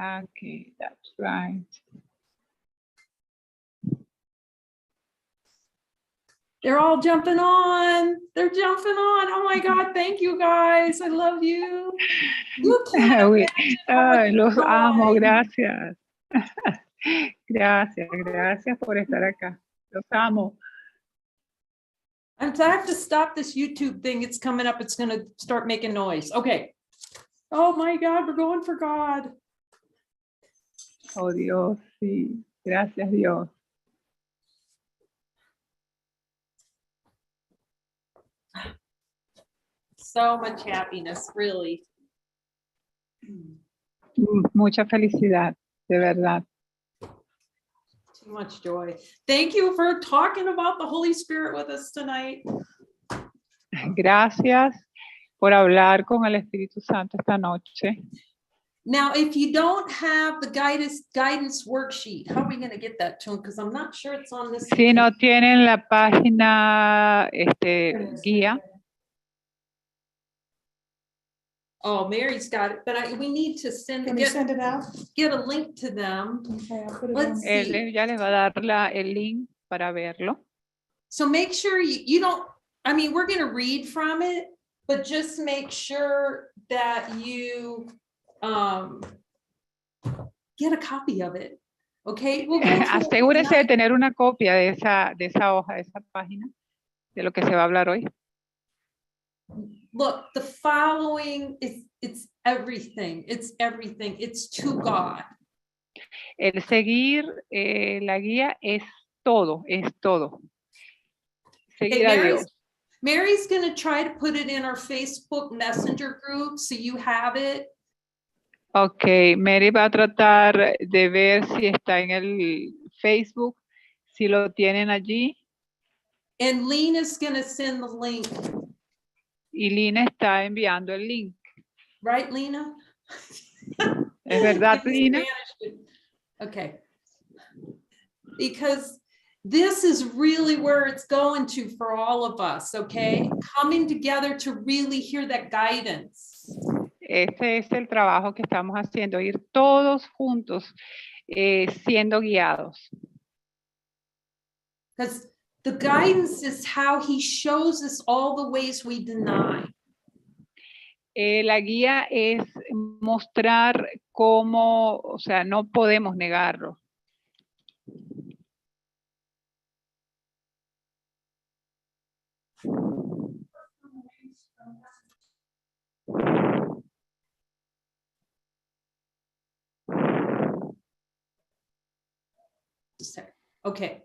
Okay, that's right. They're all jumping on. They're jumping on. Oh my God, thank you guys. I love you. You can't imagine how much Los amo, joy. gracias. Gracias por estar acá. Los amo. I have to stop this YouTube thing. It's coming up. It's going to start making noise. Okay. Oh my God, we're going for God. Oh Dios, sí. Gracias Dios. So much happiness, really. Mucha felicidad, de verdad. Too much joy. Thank you for talking about the Holy Spirit with us tonight. Gracias por hablar con el Espíritu Santo esta noche. Now, if you don't have the guidance worksheet, how are we going to get that to them? Because I'm not sure it's on this. Si no tienen la página guía. Oh, Mary's got it, but we need to send it out? Get a link to them. Okay, I'll put it Let's on. see. Él ya les va a dar el link para verlo. So make sure you don't, I mean, we're going to read from it, but just make sure that you get a copy of it. Okay. We'll go Asegúrese de tener una copia de esa hoja, de esa página, de lo que se va a hablar hoy. Look, the following it's everything. It's everything. It's to God. El seguir la guía es todo, es todo. Seguir a Dios. Mary's going to try to put it in our Facebook Messenger group so you have it. Ok, Mary va a tratar de ver si está en el Facebook, si lo tienen allí. And Lena's going to send the link. Y Lina está enviando el link. Right, Lena? ¿Es verdad, Lina? Okay. Because this is really where it's going to for all of us, okay? Coming together to really hear that guidance. Este es el trabajo que estamos haciendo, ir todos juntos siendo guiados. Because the guidance is how he shows us all the ways we deny. La guía es mostrar cómo, o sea, no podemos negarlo. Okay,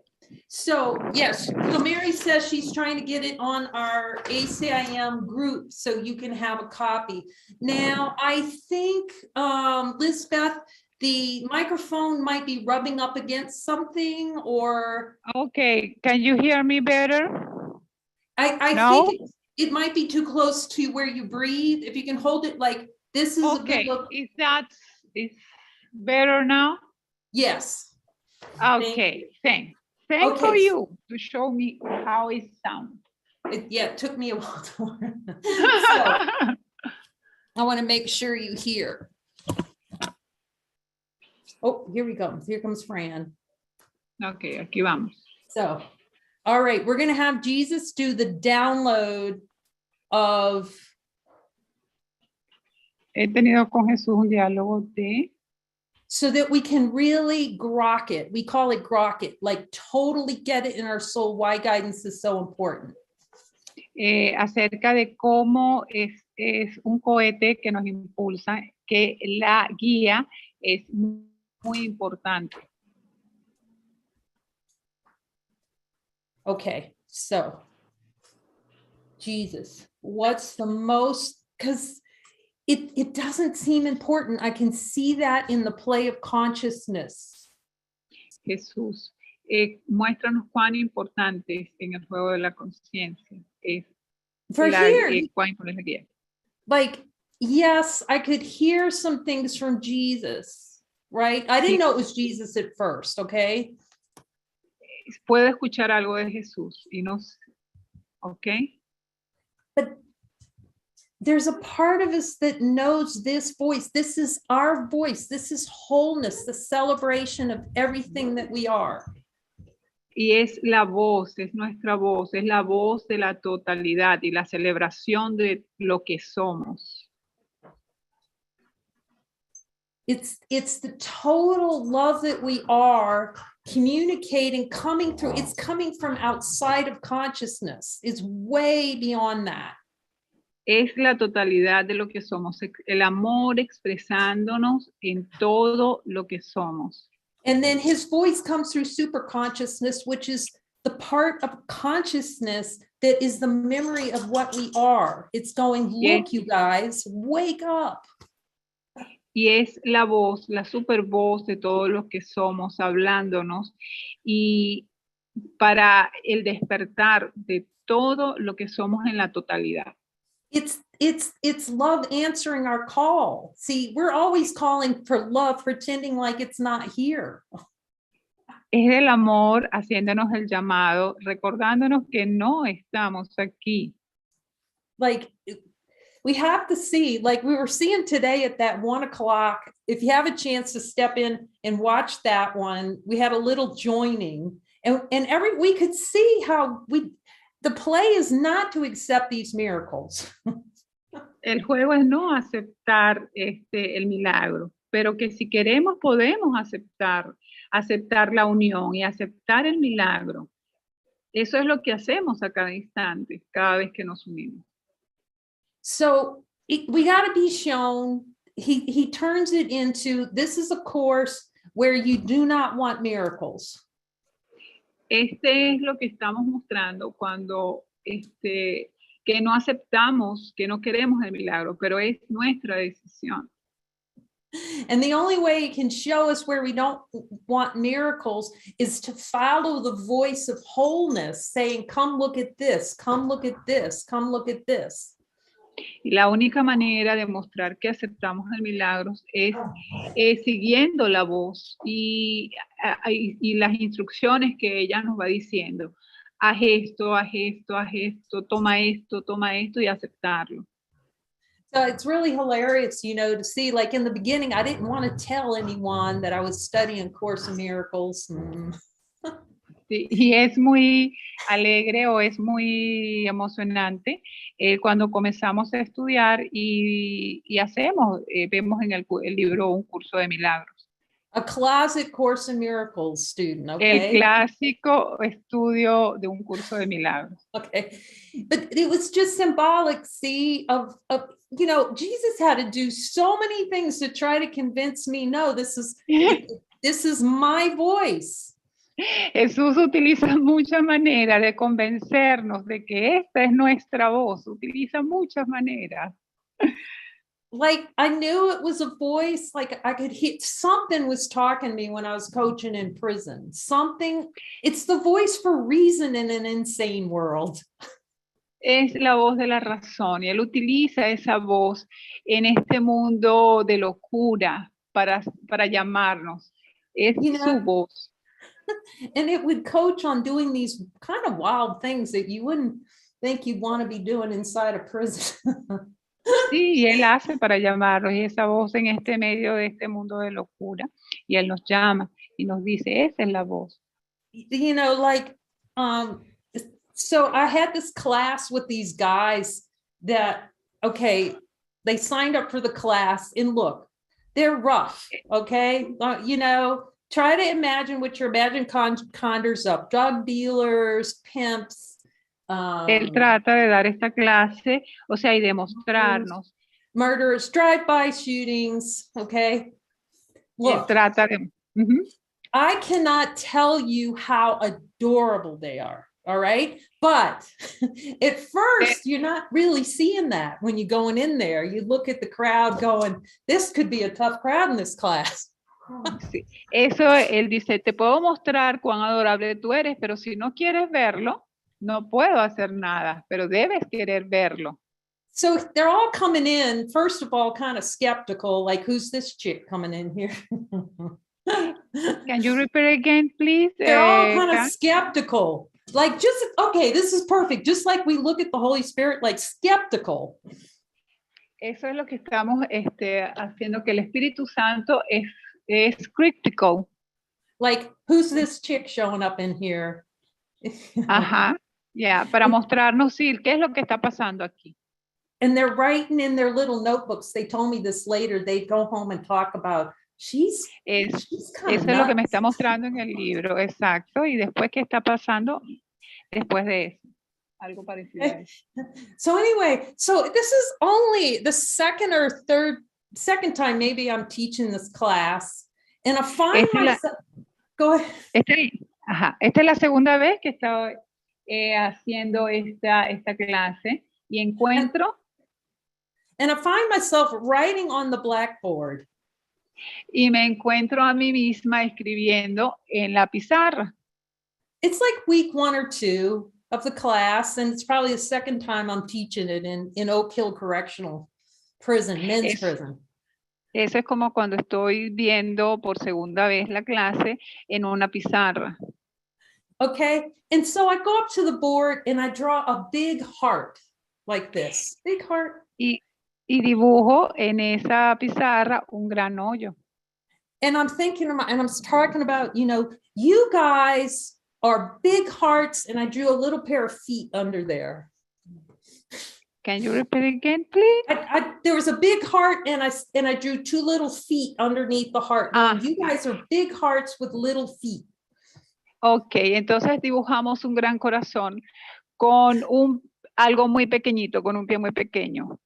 so yes, so Mary says she's trying to get it on our ACIM group so you can have a copy. Now, I think, Lisbeth, the microphone might be rubbing up against something or. Okay, can you hear me better? I No? think it might be too close to where you breathe. If you can hold it like this is a good look. Is better now? Yes. Okay, thanks. Thanks Okay. for you to show me how it sounds. It took me a while to learn. So, I want to make sure you hear. Oh, here we go. Here comes Fran. Okay, aquí vamos. So, all right, we're going to have Jesus do the download of. He tenido con Jesús un diálogo de. So that we can really grok it. We call it grok it, like totally get it in our soul why guidance is so important. Acerca de cómo es un cohete que nos impulsa, que la guía es muy importante. Okay, so Jesus, what's the most, because it doesn't seem important. I can see that in the play of consciousness. Jesús, muéstranos cuán importante es en el juego de la conciencia. For here, Cuán importante es la guía. like, yes, I could hear some things from Jesus, right? I didn't know it was Jesus at first, okay? Puedo escuchar algo de Jesús y no, ¿ok? But there's a part of us that knows this voice. This is our voice. This is wholeness, the celebration of everything that we are. Y es la voz, es nuestra voz, es la voz de la totalidad y la celebración de lo que somos. It's the total love that we are communicating, coming through. It's coming from outside of consciousness. It's way beyond that. Es la totalidad de lo que somos, el amor expresándonos en todo lo que somos. And then his voice comes through super consciousness, which is the part of consciousness that is the memory of what we are. It's going, look, you guys, wake up. Y es la voz, la super voz de todo lo que somos, hablándonos, y para el despertar de todo lo que somos en la totalidad. It's love answering our call. See, we're always calling for love, pretending like it's not here. Es el amor haciéndonos el llamado, recordándonos que no estamos aquí. Like, we have to see, like we were seeing today at that 1 o'clock, if you have a chance to step in and watch that one, we had a little joining, and we could see how the play is not to accept these miracles. El juego es no aceptar el milagro, pero que si queremos podemos aceptar la unión y aceptar el milagro. Eso es lo que hacemos a cada instante, cada vez que nos unimos. So we got to be shown, he turns it into, this is a course where you do not want miracles. Este es lo que estamos mostrando cuando que no aceptamos, que no queremos el milagro, pero es nuestra decisión. And the only way he can show us where we don't want miracles is to follow the voice of wholeness, saying, come look at this, come look at this, come look at this. Y la única manera de mostrar que aceptamos el milagro es siguiendo la voz y las instrucciones que ella nos va diciendo. Haz esto, haz esto, haz esto, toma esto y aceptarlo. So it's really hilarious, you know, to see, like in the beginning, I didn't want to tell anyone that I was studying Course in Miracles. Sí, y es muy alegre o es muy emocionante cuando comenzamos a estudiar y vemos en el libro un curso de milagros. A classic Course in Miracles student, okay? El clásico estudio de un curso de milagros. Okay, but it was just symbolic, see, of you know, Jesus had to do so many things to try to convince me, no, this is my voice. Jesús utiliza muchas maneras de convencernos de que esta es nuestra voz. Utiliza muchas maneras. Like, I knew it was a voice, like I could hear something was talking to me when I was coaching in prison. Something, it's the voice for reason in an insane world. Es la voz de la razón y él utiliza esa voz en este mundo de locura para llamarnos. Es su voz. And it would coach on doing these kind of wild things that you wouldn't think you'd want to be doing inside a prison. Sí, y él hace para llamarnos, y esa voz en este medio de este mundo de locura, y él nos llama y nos dice, esa es la voz. You know, like, so I had this class with these guys that, okay, they signed up for the class, and look, they're rough, okay? You know, try to imagine what your imagine conjures up, drug dealers, pimps. Él trata de dar esta clase, o sea, y demostrarnos. Murderers, drive-by shootings, okay? Look, él trata de, I cannot tell you how adorable they are, all right? But at first, you're not really seeing that when you're going in there. You look at the crowd going, this could be a tough crowd in this class. Sí. Eso, él dice, te puedo mostrar cuán adorable tú eres, pero si no quieres verlo, no puedo hacer nada, pero debes querer verlo. So they're all coming in, first of all, kind of skeptical, like, who's this chick coming in here? Can you repeat again, please? They're all kind of skeptical. Like, just, okay, this is perfect. Just like we look at the Holy Spirit, like skeptical. Eso es lo que estamos haciendo, que el Espíritu Santo es critical. Like, who's this chick showing up in here? Ajá, ya, para mostrarnos, sí, qué es lo que está pasando aquí. And they're writing in their little notebooks. They told me this later. They go home and talk about, she's kind Eso of es lo que me nuts. está mostrando en el libro, exacto. Y después, ¿qué está pasando después de eso? Algo parecido a eso. So anyway, so this is only the second time maybe I'm teaching this class, and I find myself, go ahead. Esta es la segunda vez que estoy haciendo esta clase y encuentro. And I find myself writing on the blackboard. Y me encuentro a mí misma escribiendo en la pizarra. It's like week 1 or 2 of the class, and it's probably the second time I'm teaching it in Oak Hill Correctional Prison, men's prison. Eso es como cuando estoy viendo por segunda vez la clase en una pizarra. Okay, and so I go up to the board and I draw a big heart like this, big heart. Y dibujo en esa pizarra un gran hoyo. And I'm thinking, and I'm talking about, you guys are big hearts, and I drew a little pair of feet under there. Can you repeat again, please? There was a big heart, and I drew 2 little feet underneath the heart. You guys are big hearts with little feet. Ok, entonces dibujamos un gran corazón con algo muy pequeñito, con un pie muy pequeño.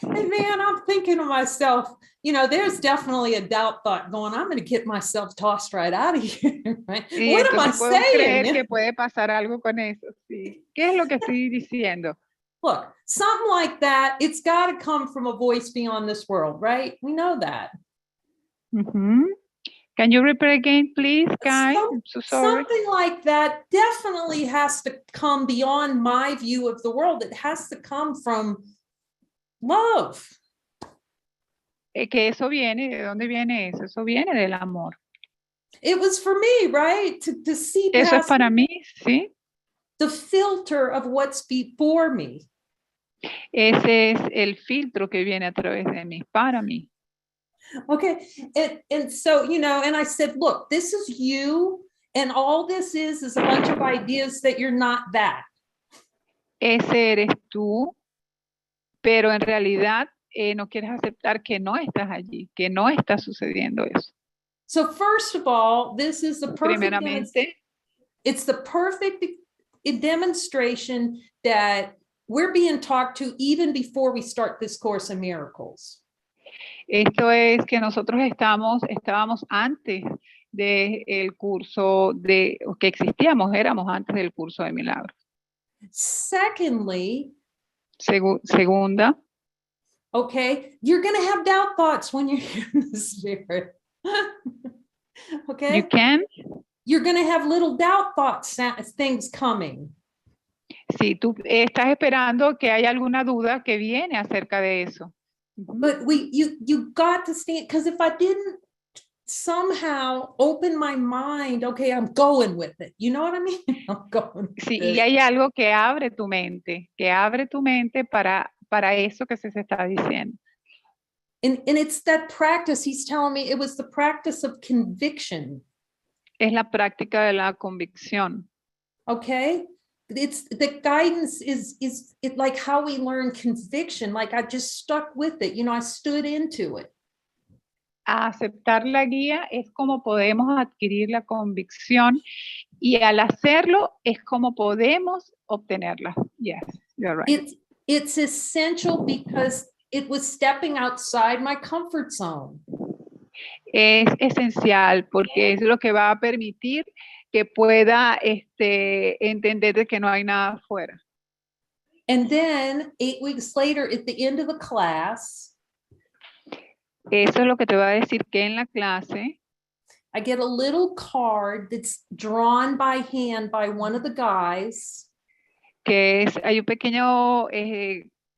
And man, I'm thinking to myself, there's definitely a doubt thought going, I'm going to get myself tossed right out of here. Right? What am I saying? Creer que puede pasar algo con eso. Sí. ¿Qué es lo que estoy diciendo? Look, something like that, it's got to come from a voice beyond this world, right? We know that. Mm-hmm. Can you repeat again, please, Kai? I'm so sorry. Something like that definitely has to come beyond my view of the world. It has to come from love. Que eso viene, ¿de dónde viene eso? Eso viene del amor. It was for me, right? To see eso es para mí, sí. The filter of what's before me. Ese es el filtro que viene a través de mí, para mí. Okay, and so, and I said, look, this is you, and all this is a bunch of ideas that you're not that. Ese eres tú, pero en realidad no quieres aceptar que no estás allí, que no está sucediendo eso. So first of all, this is the perfect, it's the perfect demonstration that we're being talked to even before we start this Course in Miracles. Esto es que nosotros estábamos antes del curso que existíamos, éramos antes del curso de milagros. Secondly, segunda, okay, you're going to have doubt thoughts when you're in the spirit. Okay? You can. You're going to have little doubt thoughts, things coming. Sí, tú estás esperando que haya alguna duda que viene acerca de eso. But you got to stand, because if I didn't somehow open my mind, okay, I'm going with it. You know what I mean? I'm going with sí, it. Y hay algo que abre tu mente para eso que se está diciendo. And it's that practice, he's telling me, it was the practice of conviction. Es la práctica de la convicción. Okay? It's the guidance is it like how we learn conviction. Like I just stuck with it. I stood into it. Aceptar la guía es como podemos adquirir la convicción y al hacerlo es como podemos obtenerla. Yes, you're right. It's essential because it was stepping outside my comfort zone. Es esencial porque es lo que va a permitir que pueda entender de que no hay nada afuera. And then 8 weeks later, at the end of the class, eso es lo que te va a decir que en la clase, I get a little card that's drawn by hand by one of the guys. Hay un pequeño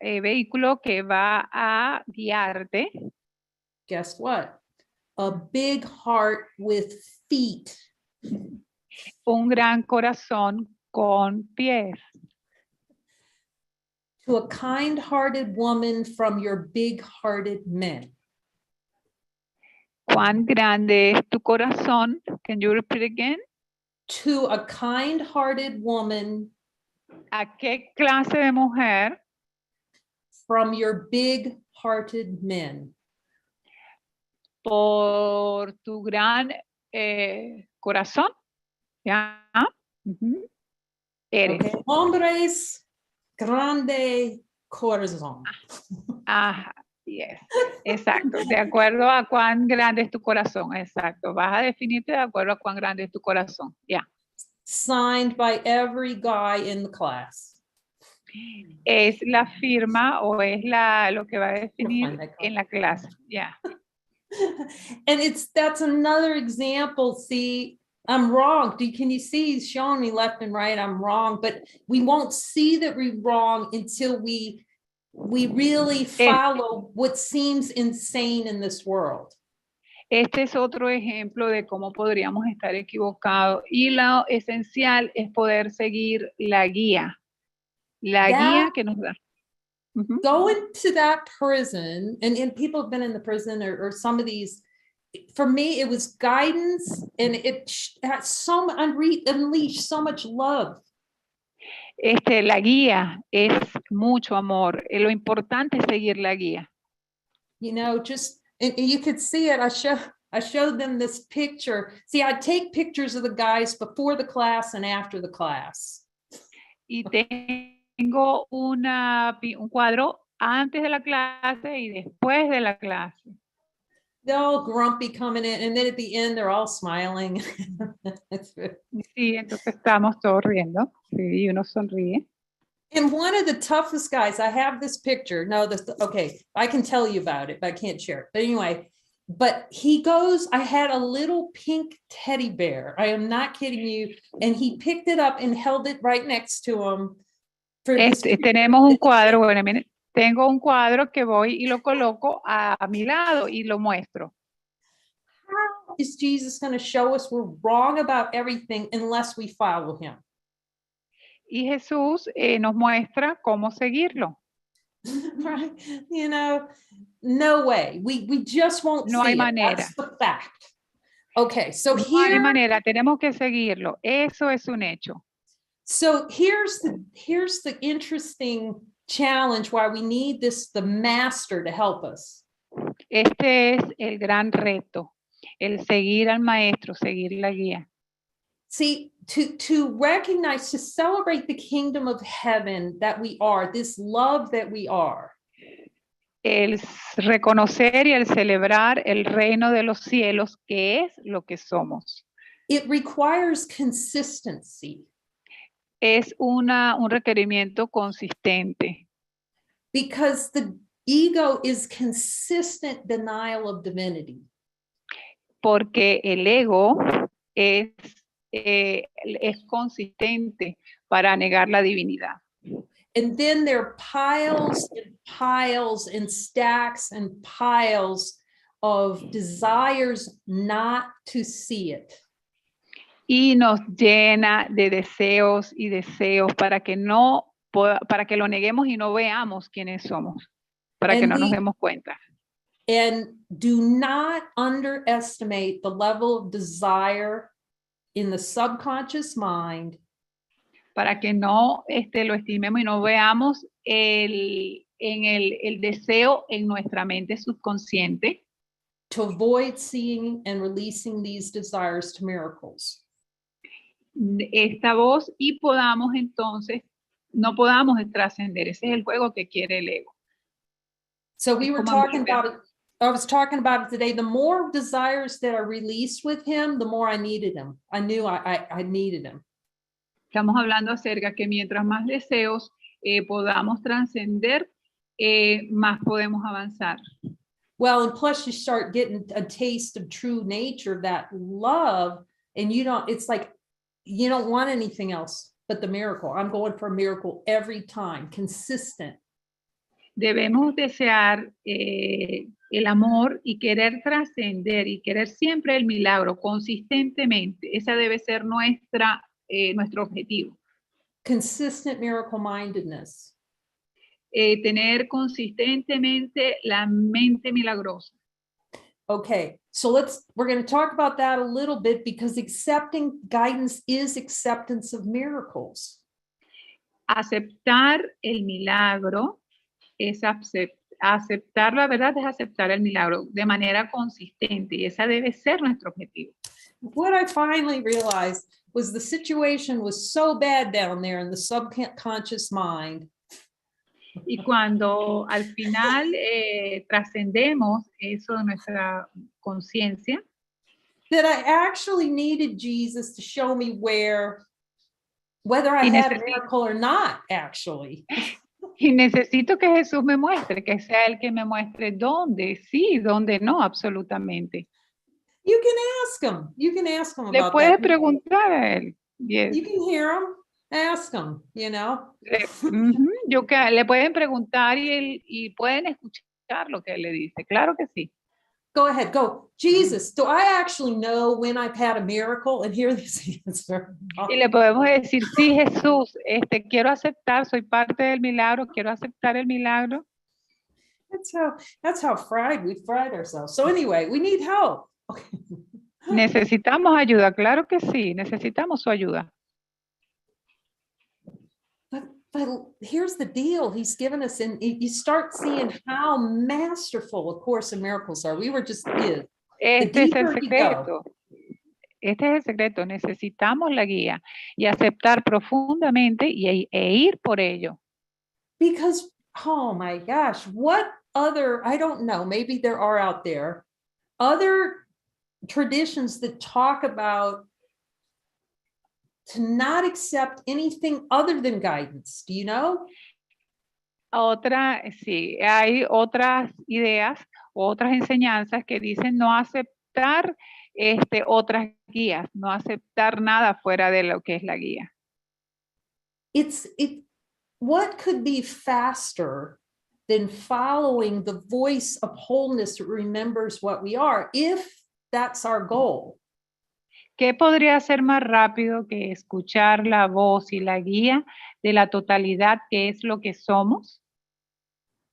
vehículo que va a guiarte. Guess what? A big heart with feet. Un gran corazón con pies. To a kind-hearted woman from your big-hearted men. ¿Cuán grande es tu corazón? Can you repeat again? To a kind-hearted woman ¿A qué clase de mujer? from your big-hearted men. Por tu gran corazón. ¿Ya? Eres. Okay. Hombres grande corazón. Ajá, yes. Exacto. De acuerdo a cuán grande es tu corazón. Exacto. Vas a definirte de acuerdo a cuán grande es tu corazón. Ya. Signed by every guy in the class. Es la firma o es lo que va a definir en la clase. Ya. And that's another example. See, I'm wrong. Can you see he's showing me left and right? I'm wrong, but we won't see that we're wrong until we really follow what seems insane in this world. Este es otro ejemplo de cómo podríamos estar equivocados y lo esencial es poder seguir la guía guía que nos da. Go into that prison, and people have been in the prison or some of these. For me, it was guidance, and it had unleashed so much love. La guía es mucho amor. Lo importante es seguir la guía. You know, and you could see it. I showed them this picture. See, I take pictures of the guys before the class and after the class. Y tengo un cuadro antes de la clase y después de la clase. They're all grumpy coming in, and then at the end, they're all smiling. Sí, entonces estamos todos riendo. Sí, y uno sonríe. And one of the toughest guys, I have this picture. No, okay, I can tell you about it, but I can't share it. But anyway, he goes, I had a little pink teddy bear. I am not kidding you. And he picked it up and held it right next to him. Tenemos un cuadro, bueno, miren, tengo un cuadro que voy y lo coloco a mi lado y lo muestro. How is Jesus going to show us we're wrong about everything unless we follow him? Y Jesús nos muestra cómo seguirlo. Right? You know, no way. We just won't no see hay it. manera. That's the fact. Okay, so no here. hay manera, tenemos que seguirlo. Eso es un hecho. So here's the interesting challenge why we need the master to help us. Este es el gran reto, el seguir al maestro, seguir la guía. See, to recognize, to celebrate the kingdom of heaven that we are, this love that we are. El reconocer y el celebrar el reino de los cielos, que es lo que somos. It requires consistency. Es un requerimiento consistente. Because the ego is consistent denial of divinity. Porque el ego es consistente para negar la divinidad. And then there are piles and piles and stacks and piles of desires not to see it. Y nos llena de deseos y deseos para que lo neguemos y no veamos quiénes somos, para que no nos demos cuenta. And do not underestimate the level of desire in the subconscious mind. Para que no lo estimemos y no veamos el deseo en nuestra mente subconsciente. To avoid seeing and releasing these desires to miracles. Esta voz y podamos entonces, no podamos trascender. Ese es el juego que quiere el ego. So we were talking about it. I was talking about it today. The more desires that are released with him, the more I needed him. I knew I needed him. Estamos hablando acerca que mientras más deseos podamos trascender, más podemos avanzar. Well, and plus you start getting a taste of true nature, that love, and it's like, you don't want anything else but the miracle. I'm going for a miracle every time, consistent. Debemos desear el amor y querer trascender y querer siempre el milagro consistentemente. Ese debe ser nuestro objetivo. Consistent miracle mindedness. tener consistentemente la mente milagrosa. Okay, so we're going to talk about that a little bit because accepting guidance is acceptance of miracles. Aceptar el milagro es aceptar la verdad, es aceptar el milagro de manera consistente y esa debe ser nuestro objetivo. What I finally realized was the situation was so bad down there in the subconscious mind. Y cuando al final trascendemos eso de nuestra conciencia, That I actually needed Jesus to show me whether I had a miracle or not, actually. Y necesito que Jesús me muestre, que sea Él que me muestre dónde sí, dónde no, absolutamente. You can ask him. You can ask him Le about puedes that. preguntar a Él. Yes. You can hear him. Ask him, you know. Le pueden preguntar y pueden escuchar lo que Él le dice. Claro que sí. Go ahead, go. Jesus, do I actually know when I've had a miracle? And hear this answer. Y le podemos decir, sí, Jesús, quiero aceptar, soy parte del milagro, quiero aceptar el milagro. That's how we fried ourselves. So anyway, we need help. Okay. Necesitamos ayuda, claro que sí, necesitamos su ayuda. But here's the deal he's given us, and you start seeing how masterful A Course in Miracles are. We were just kids. Este es el secreto. Este es el secreto. Necesitamos la guía y aceptar profundamente e ir por ello. Because, oh my gosh, what other, I don't know, maybe there are out there, other traditions that talk about to not accept anything other than guidance. Do you know? Sí, hay otras ideas, otras enseñanzas que dicen no aceptar otras guías, no aceptar nada fuera de lo que es la guía. What could be faster than following the voice of wholeness that remembers what we are, if that's our goal? ¿Qué podría ser más rápido que escuchar la voz y la guía de la totalidad que es lo que somos?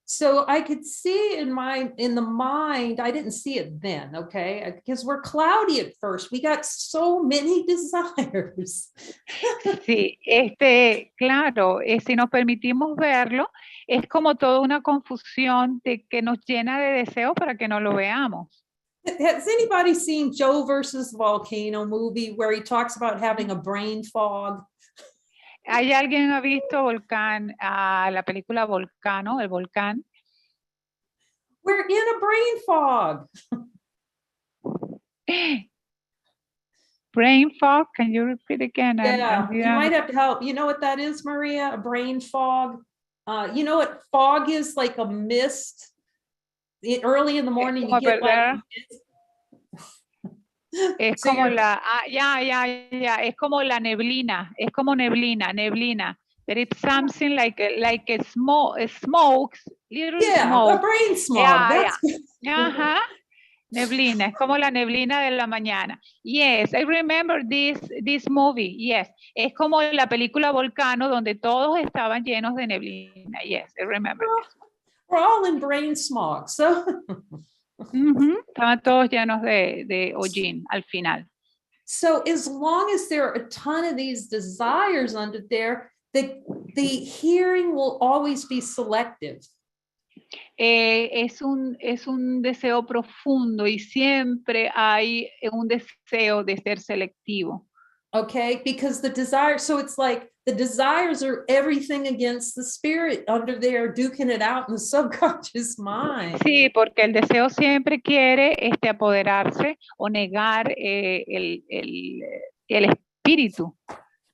So I could see in the mind, I didn't see it then, okay? Because we're cloudy at first. We got so many desires. Sí, claro, si nos permitimos verlo, es como toda una confusión que nos llena de deseos para que no lo veamos. Has anybody seen Joe versus Volcano movie where he talks about having a brain fog? ¿Hay alguien ha visto la película Volcano, el volcán? We're in a brain fog. Brain fog, can you repeat again? Yeah, you might have to help. You know what that is, Maria? A brain fog. You know what fog is? Like a mist. Early in the morning, you get like. Es como es como la neblina, es como neblina. There is something like a smoke, little smoke. A brain smog. Neblina, es como la neblina de la mañana. Yes, I remember this movie. Yes, es como la película Volcano donde todos estaban llenos de neblina. Yes, I remember. We're all in brain smog, so. Estaban todos llenos de hollín al final. So as long as there are a ton of these desires under there, the hearing will always be selective. Es un deseo profundo y siempre hay un deseo de ser selectivo. Okay, because so it's like the desires are everything against the spirit under there, duking it out in the subconscious mind. Sí, porque el deseo siempre quiere apoderarse o negar el espíritu.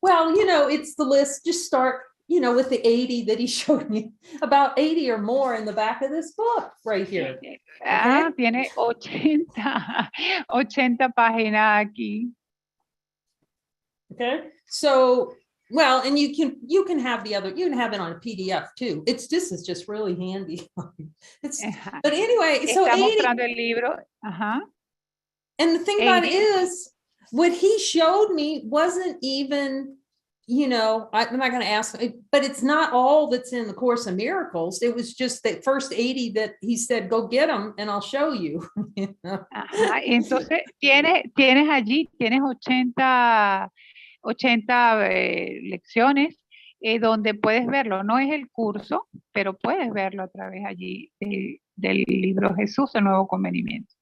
Well, it's the list. Just start, with the 80 that he showed me, about 80 or more in the back of this book right here. Okay? Tiene 80 páginas aquí. Okay, so, well, and you can have you can have it on a PDF too. This is just really handy. But anyway, so 80, el libro. And the thing about it is, what he showed me wasn't even you know, I'm not going to ask, but it's not all that's in the Course of Miracles. It was just that first 80 that he said, go get them and I'll show you. You know? Ajá, entonces tienes allí, tienes 80 lecciones donde puedes verlo. No es el curso, pero puedes verlo a través allí del libro Jesús, el Nuevo Convenimiento.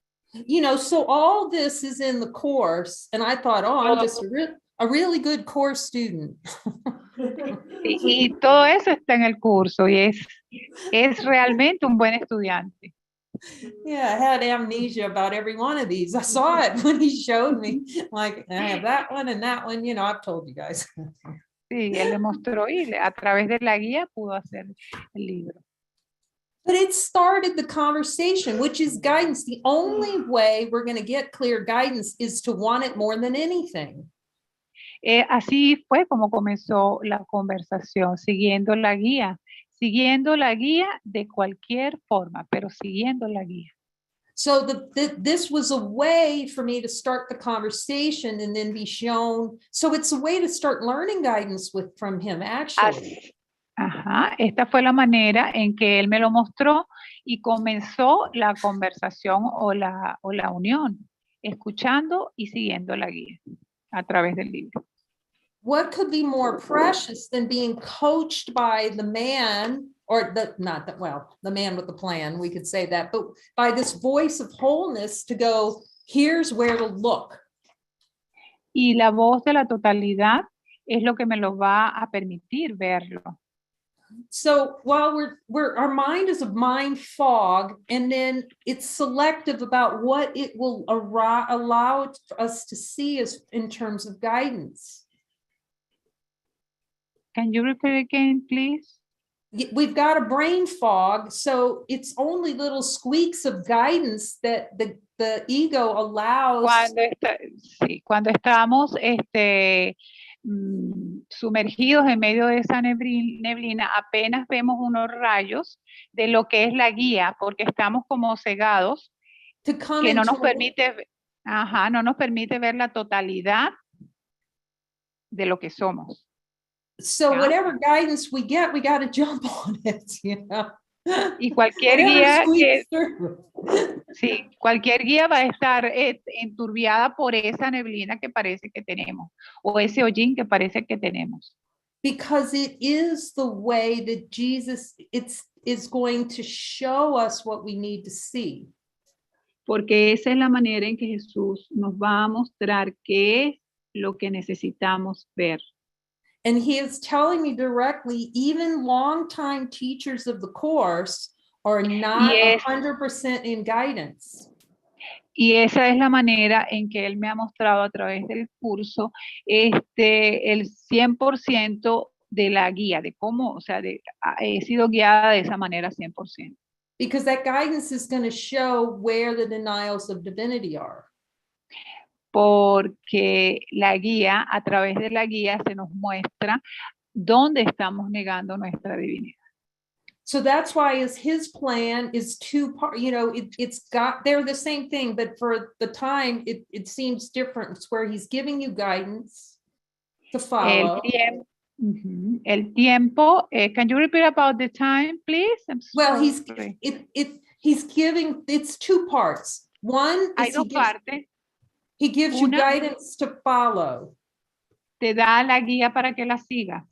You know, so all this is in the course, and I thought, oh, I'm just a really good course student. Y todo eso está en el curso y es realmente un buen estudiante. Yeah, I had amnesia about every one of these. I saw it when he showed me, like, I have that one and that one, you know, I've told you guys. Sí, él le mostró y a través de la guía pudo hacer el libro. But it started the conversation, which is guidance. The only way we're going to get clear guidance is to want it more than anything. Así fue como comenzó la conversación, siguiendo la guía de cualquier forma, pero siguiendo la guía. So this was a way for me to start the conversation and then be shown. So it's a way to start learning guidance from him, actually. Ajá, esta fue la manera en que él me lo mostró y comenzó la conversación o la unión, escuchando y siguiendo la guía a través del libro. What could be more precious than being coached by the man, or the man with the plan, we could say that, but by this voice of wholeness to go, here's where to look. Y la voz de la totalidad es lo que me lo va a permitir verlo. So while our mind is a mind fog, and then it's selective about what it will allow us to see as in terms of guidance. Can you repeat again, please? We've got a brain fog, so it's only little squeaks of guidance that the ego allows. Cuando estamos sumergidos en medio de esa neblina, apenas vemos unos rayos de lo que es la guía, porque estamos como cegados, que no nos permite ver la totalidad de lo que somos. So whatever guidance we get, we got to jump on it, you know. Y cualquier guía va a estar enturbiada por esa neblina que parece que tenemos, o ese hollín que parece que tenemos. Because it is the way that Jesus is going to show us what we need to see. Porque esa es la manera en que Jesús nos va a mostrar qué es lo que necesitamos ver. And he is telling me directly, even longtime teachers of the course are not 100% in guidance. Y esa es la manera en que él me ha mostrado a través del curso, el 100% de la guía, de cómo, o sea, he sido guiada de esa manera 100%. Because that guidance is going to show where the denials of divinity are. Porque la guía, a través de la guía se nos muestra dónde estamos negando nuestra divinidad. So that's why his plan is two-part, you know, they're the same thing, but for the time, it seems different. It's where he's giving you guidance to follow. El tiempo, can you repeat about the time, please? Well, he's giving, it's two parts. One is he gives you guidance to follow. Te da la guía para que la sigas.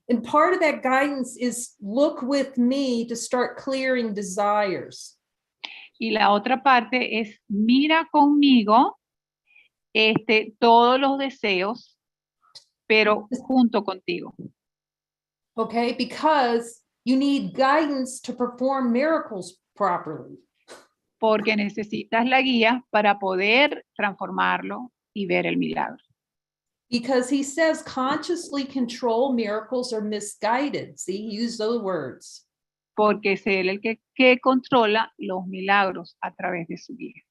And part of that guidance is look with me to start clearing desires. Y la otra parte es mira conmigo todos los deseos, pero junto contigo. Okay, because you need guidance to perform miracles properly. Porque necesitas la guía para poder transformarlo y ver el milagro. Because he says consciously control miracles are misguided. See, he used those words. Porque es él el que controla los milagros a través de su guía.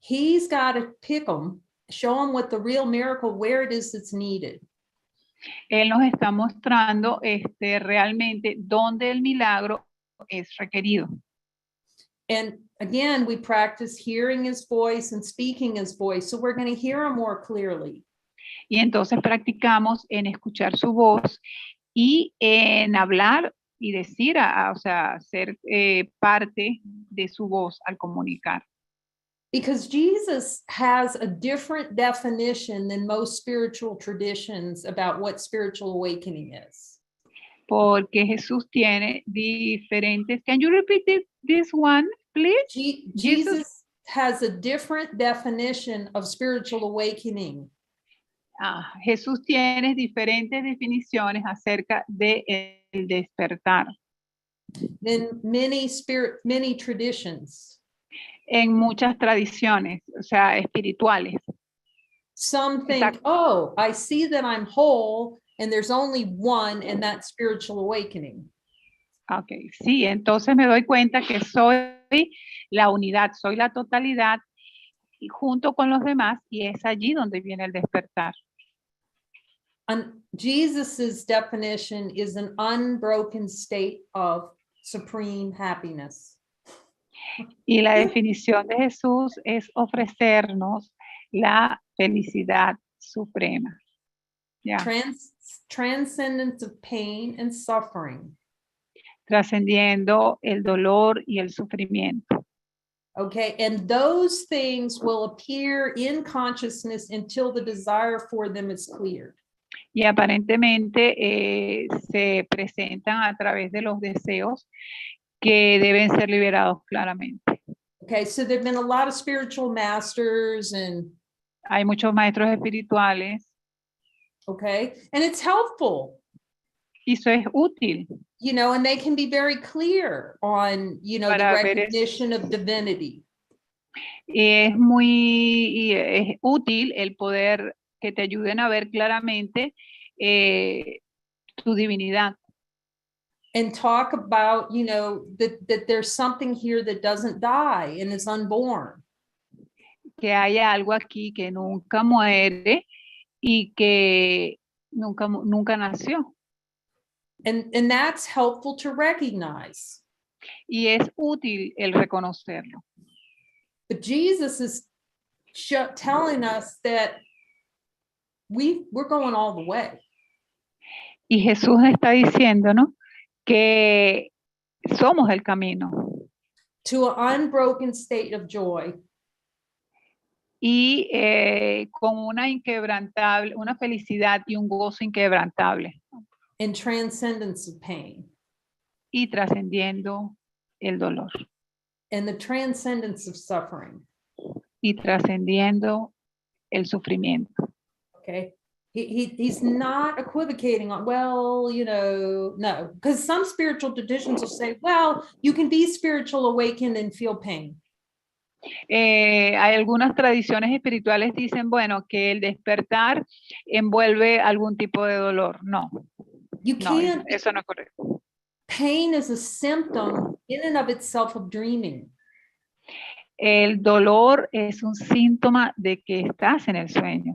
He's got to pick them, show them what the real miracle, where it is that's needed. Él nos está mostrando realmente dónde el milagro es requerido. And again, we practice hearing his voice and speaking his voice, so we're going to hear him more clearly. Y entonces practicamos en escuchar su voz y en hablar y decir, o sea, ser parte de su voz al comunicar. Because Jesus has a different definition than most spiritual traditions about what spiritual awakening is. Porque Jesús tiene diferentes. Can you repeat this one, please? Jesus has a different definition of spiritual awakening. Jesús tiene diferentes definiciones acerca de el despertar. In many traditions. En muchas tradiciones, o sea, espirituales. Some think, oh, I see that I'm whole and there's only one, and that's spiritual awakening. Ok, sí, entonces me doy cuenta que soy la unidad, soy la totalidad y junto con los demás, y es allí donde viene el despertar. And Jesus's definition is an unbroken state of supreme happiness. Y la definición de Jesús es ofrecernos la felicidad suprema. Yeah. Transcendence of pain and suffering. Trascendiendo el dolor y el sufrimiento. Okay, and those things will appear in consciousness until the desire for them is cleared. Y aparentemente se presentan a través de los deseos que deben ser liberados claramente. Okay, so there've been a lot of spiritual masters and hay muchos maestros espirituales. Okay, and it's helpful. Y eso es útil. You know, and they can be very clear on, you know, the recognition of divinity. Es muy es útil el poder que te ayuden a ver claramente tu divinidad. And talk about, you know, that there's something here that doesn't die and is unborn. Que hay algo aquí que nunca muere y que nunca nació. And that's helpful to recognize. Y es útil el reconocerlo. But Jesus is telling us that we're going all the way. Y Jesús está diciéndonos que somos el camino. To an unbroken state of joy. Y con una inquebrantable, una felicidad y un gozo inquebrantable. And transcendence of pain. Y trascendiendo el dolor. And the transcendence of suffering. Y trascendiendo el sufrimiento. Okay. He's not equivocating on, well, you know, no, because some spiritual traditions will say, well, you can be spiritual awakened and feel pain. Hay algunas tradiciones espirituales dicen, bueno, que el despertar envuelve algún tipo de dolor. No, you can't, eso no es correcto. Pain is a symptom in and of itself of dreaming. El dolor es un síntoma de que estás en el sueño.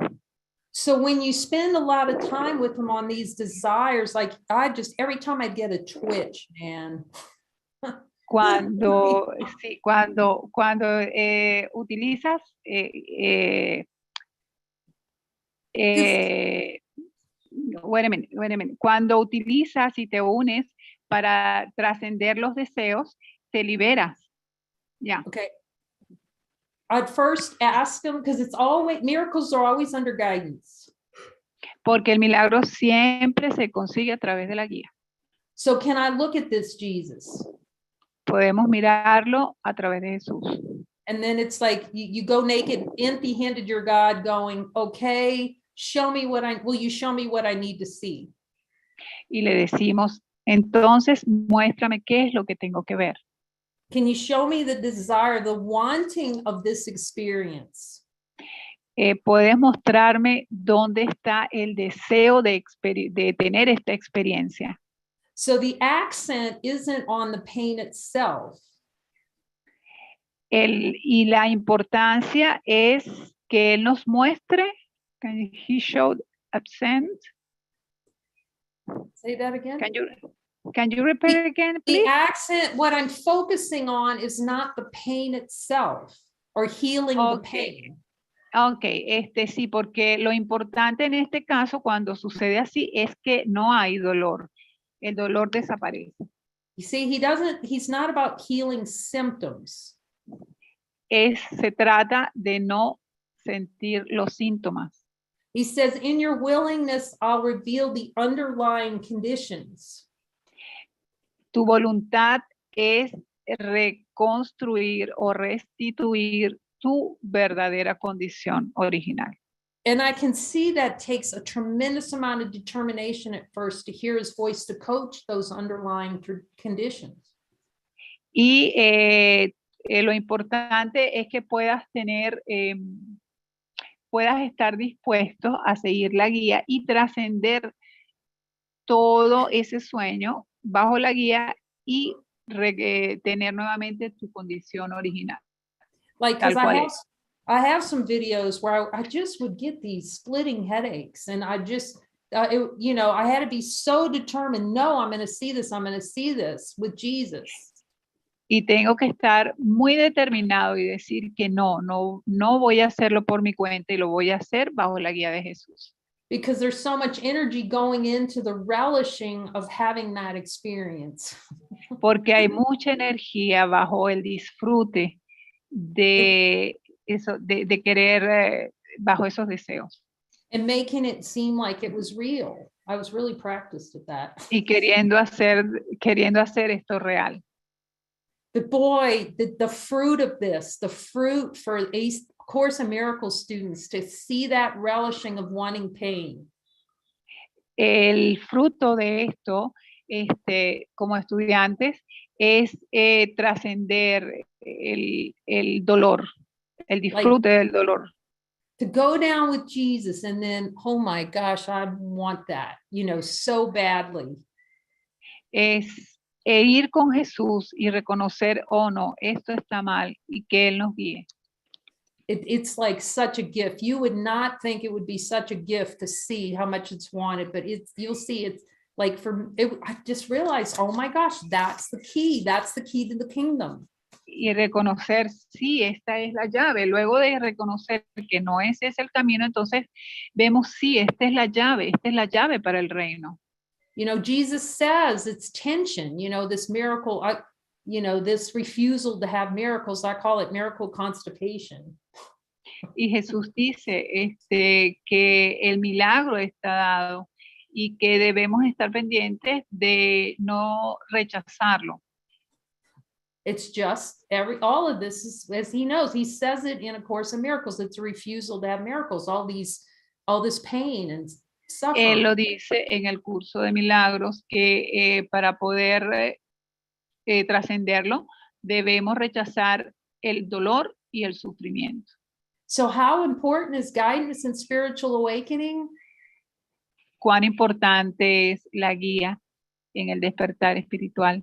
So when you spend a lot of time with them on these desires, like every time I get a twitch, man. Cuando utilizas wait a minute. Cuando utilizas y te unes para trascender los deseos, te liberas. Yeah. Okay. I'd first ask them, because it's always, miracles are always under guidance. Porque el milagro siempre se consigue a través de la guía. So can I look at this Jesus? Podemos mirarlo a través de Jesús. And then it's like you go naked, empty-handed your God, going, okay, will you show me what I need to see? Y le decimos, entonces muéstrame qué es lo que tengo que ver. Can you show me the desire, the wanting of this experience? Puedes mostrarme dónde está el deseo de tener esta experiencia. So the accent isn't on the pain itself. Y la importancia es que él nos muestre. He showed accent. Say that again. Can you repeat it again, please? The accent, what I'm focusing on is not the pain itself or healing the pain. Ok, sí, porque lo importante en este caso, cuando sucede así, es que no hay dolor. El dolor desaparece. You see, he's not about healing symptoms. Se trata de no sentir los síntomas. He says, in your willingness, I'll reveal the underlying conditions. Tu voluntad es reconstruir o restituir tu verdadera condición original. And I can see that takes a tremendous amount of determination at first to hear his voice to coach those underlying conditions. Y lo importante es que puedas puedas estar dispuesto a seguir la guía y trascender todo ese sueño bajo la guía y tener nuevamente tu condición original. Like, tal because cual es. I have some videos where I just would get these splitting headaches, and I just, I had to be so determined. No, I'm going to see this. I'm going to see this with Jesus. Y tengo que estar muy determinado y decir que no voy a hacerlo por mi cuenta y lo voy a hacer bajo la guía de Jesús. Because there's so much energy going into the relishing of having that experience. Porque hay mucha energía bajo el disfrute de eso, de querer bajo esos deseos. And making it seem like it was real. I was really practiced at that. Y queriendo hacer esto real. But boy, the fruit of this, the fruit for Course in Miracles students to see that relishing of wanting pain. El fruto de esto, como estudiantes, es trascender el dolor, el disfrute del dolor. To go down with Jesus and then, oh my gosh, I want that, so badly. Es ir con Jesús y reconocer, oh no, esto está mal, y que Él nos guíe. It's like such a gift. You would not think it would be such a gift to see how much it's wanted, but you'll see it's like I just realized, oh my gosh, that's the key. That's the key to the kingdom. Y reconocer, sí, esta es la llave. Luego de reconocer que no ese es el camino, entonces vemos, sí, esta es la llave para el reino. Jesus says it's tension, this miracle, this refusal to have miracles, I call it miracle constipation. Y Jesús dice que el milagro está dado y que debemos estar pendientes de no rechazarlo. It's just all of this is, as he knows, he says it in A Course in Miracles, it's a refusal to have miracles, all this pain and suffering. Él lo dice en el curso de milagros que para poder trascenderlo debemos rechazar el dolor y el sufrimiento. So how important is guidance and spiritual awakening? Cuán importante es la guía en el despertar espiritual.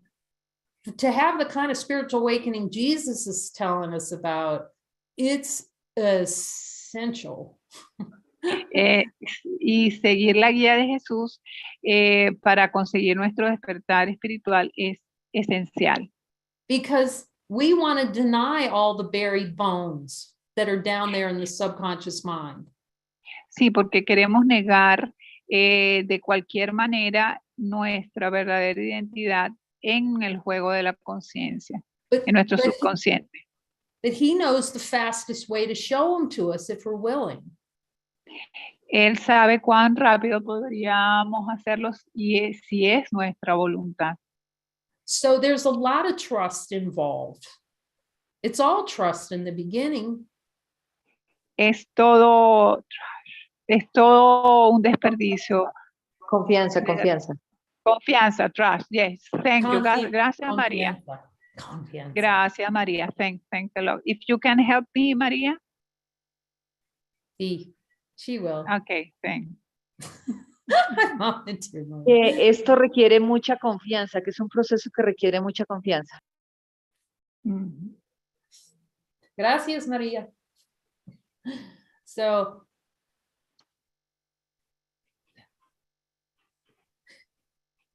To have the kind of spiritual awakening Jesus is telling us about, it's essential. Y seguir la guía de Jesús para conseguir nuestro despertar espiritual es esencial. Because we want to deny all the buried bones that are down there in the subconscious mind. Sí, porque queremos negar de cualquier manera nuestra verdadera identidad en el juego de la conciencia, en nuestro subconsciente. But he knows the fastest way to show them to us if we're willing. Él sabe cuán rápido podríamos hacerlos y si es nuestra voluntad. So there's a lot of trust involved. It's all trust in the beginning. Es todo un desperdicio. Confianza. Confianza, trust, yes. Thank you. Gracias, María. Confianza. Gracias, María. Thanks a lot. If you can help me, María. Sí, she will. Okay, thanks. Esto requiere mucha confianza, que es un proceso que requiere mucha confianza. Gracias, María. So,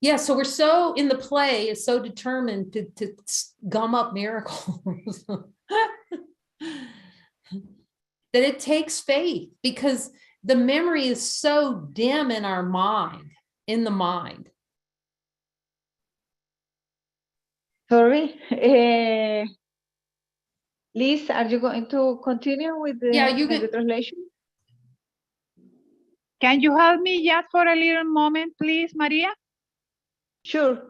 yeah, so we're so in the play, is so determined to gum up miracles. that it takes faith because the memory is so dim in our mind, in the mind. Sorry. Liz, are you going to continue with the, Yeah, you with can. the translation? Can you help me just for a little moment, please, Maria? Sure.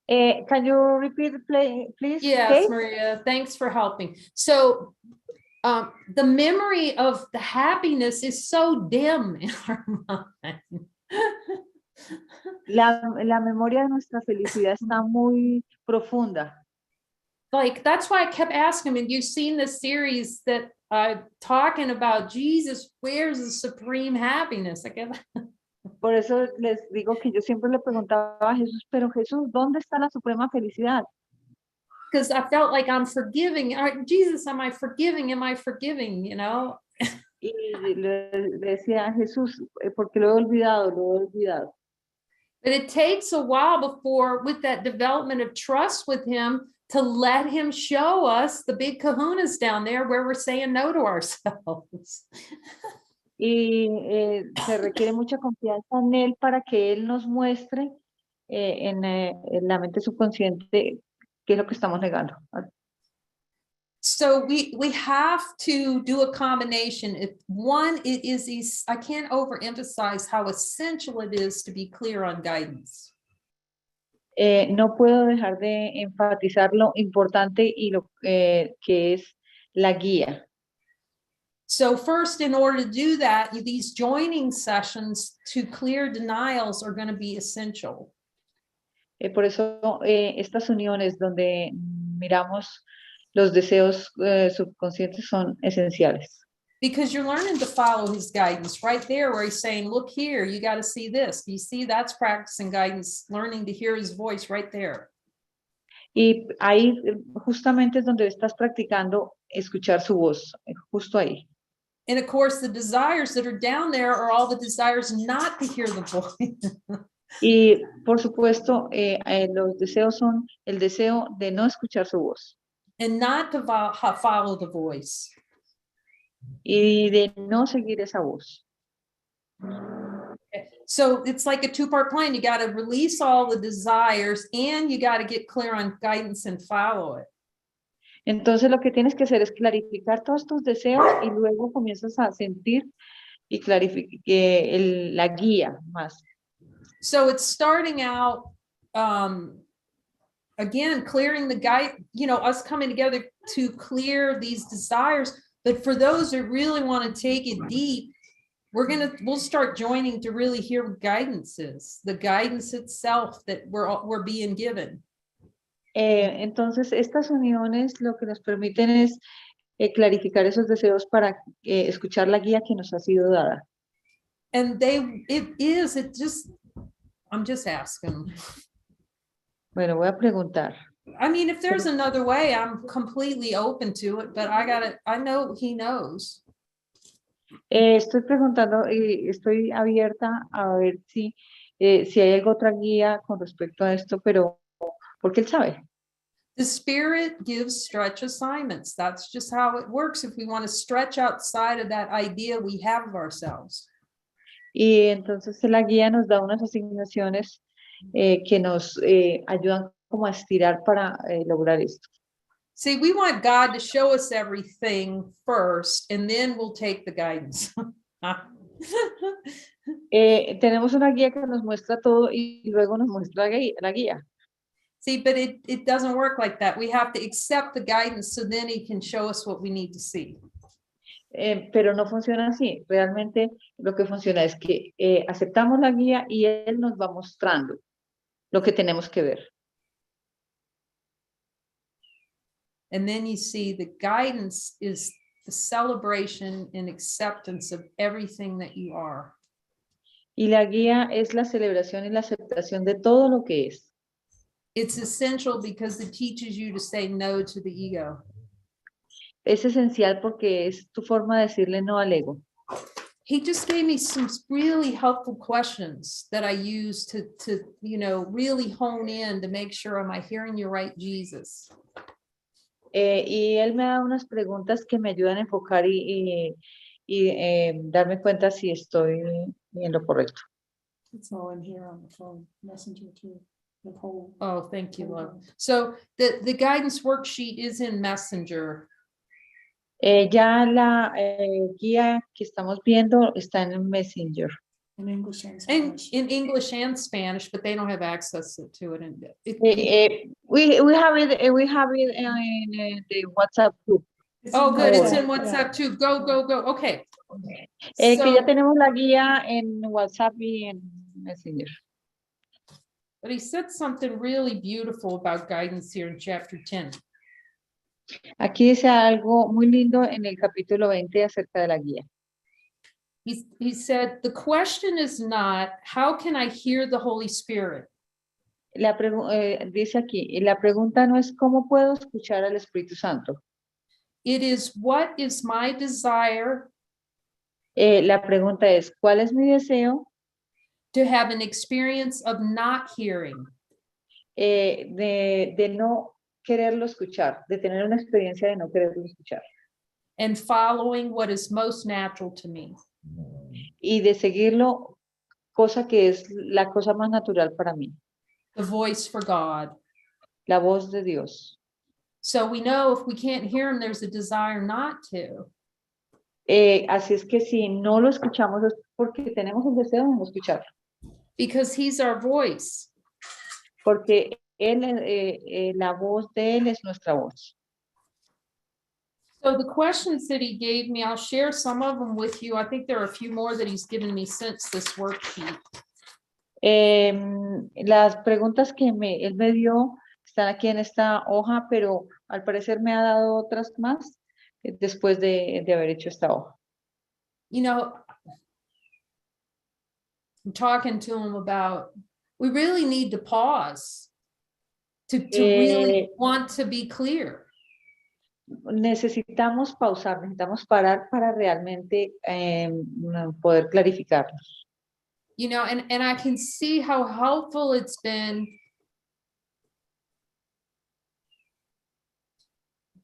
Can you repeat, please? Yes, Kate? Maria, thanks for helping. So the memory of the happiness is so dim in our mind. La memoria de nuestra felicidad está muy profunda. Like, that's why I kept asking him, and you've seen the series that talking about Jesus, where's the supreme happiness? Por eso les digo que yo siempre le preguntaba a Jesús, pero Jesús, ¿dónde está la suprema felicidad? Because I felt like I'm forgiving. Jesus, am I forgiving? Am I forgiving? You know? Y le decía a Jesús, porque lo he olvidado, lo he olvidado. But it takes a while before, with that development of trust with him, to let him show us the big kahunas down there where we're saying no to ourselves. Y se requiere mucha confianza en él para que él nos muestre en la mente subconsciente qué es lo que estamos negando. So we have to do a combination. If one, it is, I can't overemphasize how essential it is to be clear on guidance. No puedo dejar de enfatizar lo importante y lo que es la guía. So first, in order to do that, these joining sessions to clear denials are going to be essential. Por eso estas uniones donde miramos los deseos subconscientes son esenciales. Because you're learning to follow his guidance right there where he's saying, look here, you got to see this. You see, that's practicing guidance, learning to hear his voice right there. Y ahí justamente es donde estás practicando escuchar su voz, justo ahí. And of course, the desires that are down there are all the desires not to hear the voice. Y por supuesto, los deseos son el deseo de no escuchar su voz. And not to follow the voice. Y de no seguir esa voz. So it's like a two-part plan. You got to release all the desires and you got to get clear on guidance and follow it. Entonces lo que tienes que hacer es clarificar todos tus deseos y luego comienzas a sentir y clarificar la guía más. So it's starting out, again, clearing the guide, you know, us coming together to clear these desires. But for those that really want to take it deep, we'll start joining to really hear what guidance is, the guidance itself that we're being given. Entonces estas uniones lo que nos permiten es clarificar esos deseos para escuchar la guía que nos ha sido dada. And I'm just asking. Bueno, voy a preguntar. I mean, if there's another way, I'm completely open to it, but I know he knows. Estoy preguntando y estoy abierta a ver si hay alguna otra guía con respecto a esto, pero porque él sabe. The spirit gives stretch assignments. That's just how it works. If we want to stretch outside of that idea we have of ourselves. Y entonces la guía nos da unas asignaciones que nos ayudan como a estirar para lograr esto. See, we want God to show us everything first, and then we'll take the guidance. Tenemos una guía que nos muestra todo y luego nos muestra la guía. See, but it doesn't work like that. We have to accept the guidance so then he can show us what we need to see. Pero no funciona así. Realmente lo que funciona es que aceptamos la guía y él nos va mostrando lo que tenemos que ver. And then you see the guidance is the celebration and acceptance of everything that you are. Y la guía es la celebración y la aceptación de todo lo que es. It's essential because it teaches you to say no to the ego. Es esencial porque es tu forma de decirle no al ego. He just gave me some really helpful questions that I use to you know, really hone in to make sure, am I hearing you right, Jesus? Y él me da unas preguntas que me ayudan a enfocar y darme cuenta si estoy en lo correcto. It's all in here on the phone, messenger too. The whole. Oh, thank you, love. So the guidance worksheet is in Messenger. Ya la guía que estamos viendo está en Messenger. In English and And Spanish. in English and Spanish, but they don't have access to it. And We have it in the WhatsApp group. It's oh, in good. It's in WhatsApp, WhatsApp too. Go, go, go. Okay. Que ya So, tenemos la guía en WhatsApp y en Messenger. but he said something really beautiful about guidance here in chapter 10. Aquí dice algo muy lindo en el capítulo 20 acerca de la guía. He said, the question is not, how can I hear the Holy Spirit? Dice aquí, y la pregunta no es cómo puedo escuchar al Espíritu Santo. It is, what is my desire La pregunta es, ¿cuál es mi deseo to have an experience of not hearing? de no quererlo escuchar, de tener una experiencia de no quererlo escuchar? And following what is most natural to me. Y de seguirlo, cosa que es la cosa más natural para mí, The voice for God. la voz de Dios. So we know if we can't hear him, there's a desire not to. Así es que si no lo escuchamos es porque tenemos el deseo de no escucharlo, Because he's our voice. porque la voz de él es nuestra voz. So the questions that he gave me, I'll share some of them with you. I think there are a few more that he's given me since this worksheet. Las preguntas que él me dio están aquí en esta hoja, pero al parecer me ha dado otras más después de haber hecho esta hoja. You know, I'm talking to him about, we really need to pause to really want to be clear. Necesitamos pausar, necesitamos parar para realmente poder clarificarnos. You know, and I can see how helpful it's been.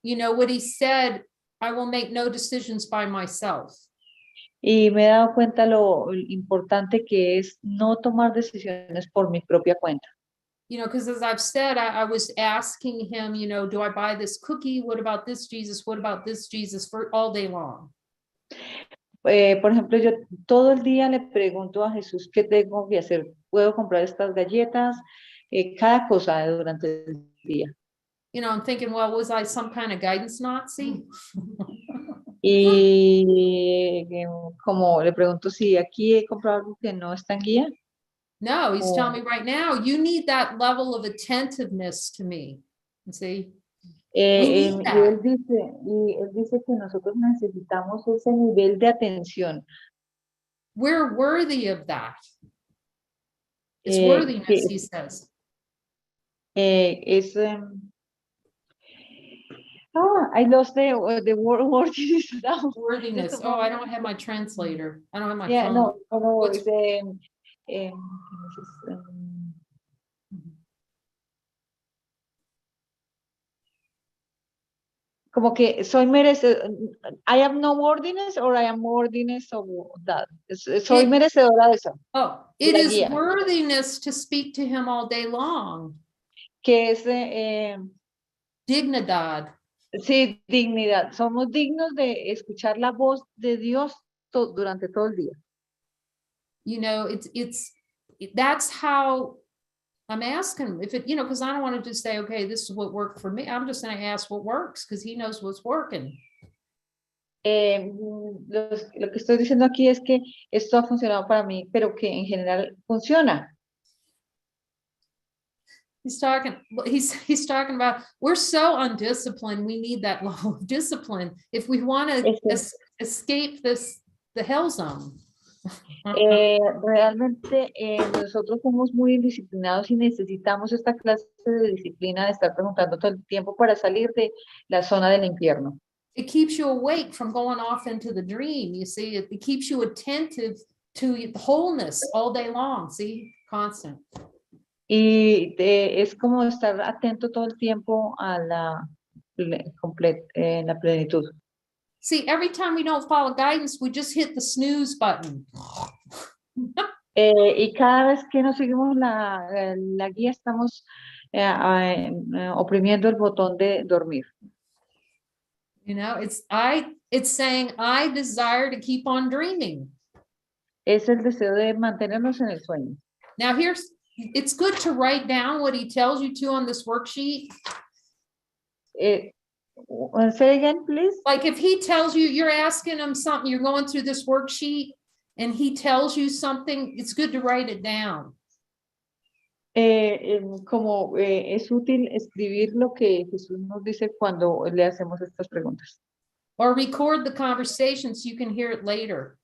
You know, what he said, I will make no decisions by myself. Y me he dado cuenta lo importante que es no tomar decisiones por mi propia cuenta. You know, because as I've said, I was asking him, you know, do I buy this cookie? What about this Jesus? What about this Jesus? For all day long. Por ejemplo, yo todo el día le pregunto a Jesús qué tengo que hacer. ¿Puedo comprar estas galletas? Cada cosa durante el día. You know, I'm thinking, well, was I some kind of guidance Nazi? Y como le pregunto si aquí he comprado algo que no está en guía. No, he's Oh. telling me right now, you need that level of attentiveness to me. See? Y él dice que nosotros necesitamos ese nivel de atención. We're worthy of that. It's Que- worthiness, he says. I lost the word now. Worthiness. Just a Oh, I moment. don't have my translator. I don't have my Yeah, phone. no, What's- como que soy merecedora, I am no worthiness or I am worthiness of that. Soy merecedora de eso, Oh, it la is guía. worthiness to speak to him all day long. Que es, Dignidad. sí, dignidad. Somos dignos de escuchar la voz de Dios durante todo el día. You know, that's how I'm asking him if it, you know, because I don't want to just say, okay, this is what worked for me. I'm just going to ask what works because he knows what's working. Lo que estoy diciendo aquí es que esto ha funcionado para mí, pero que en general funciona. He's talking about, we're so undisciplined. We need that level of discipline if we want to escape the hell zone. Realmente nosotros somos muy indisciplinados y necesitamos esta clase de disciplina de estar preguntando todo el tiempo para salir de la zona del infierno. It keeps you awake from going off into the dream. You see, it keeps you attentive to wholeness all day long. See, constant. Y es como estar atento todo el tiempo a en la plenitud. See, every time we don't follow guidance, we just hit the snooze button. Y cada vez que no seguimos la guía, estamos oprimiendo el botón de dormir. You know, it's saying, I desire to keep on dreaming. Es el deseo de mantenernos en el sueño. Now it's good to write down what he tells you to on this worksheet. Say again, please. Like if he tells you, you're asking him something, you're going through this worksheet and he tells you something, it's good to write it down. Como es útil escribir lo que Jesús nos dice cuando le hacemos estas preguntas. Or record the conversation so you can hear it later.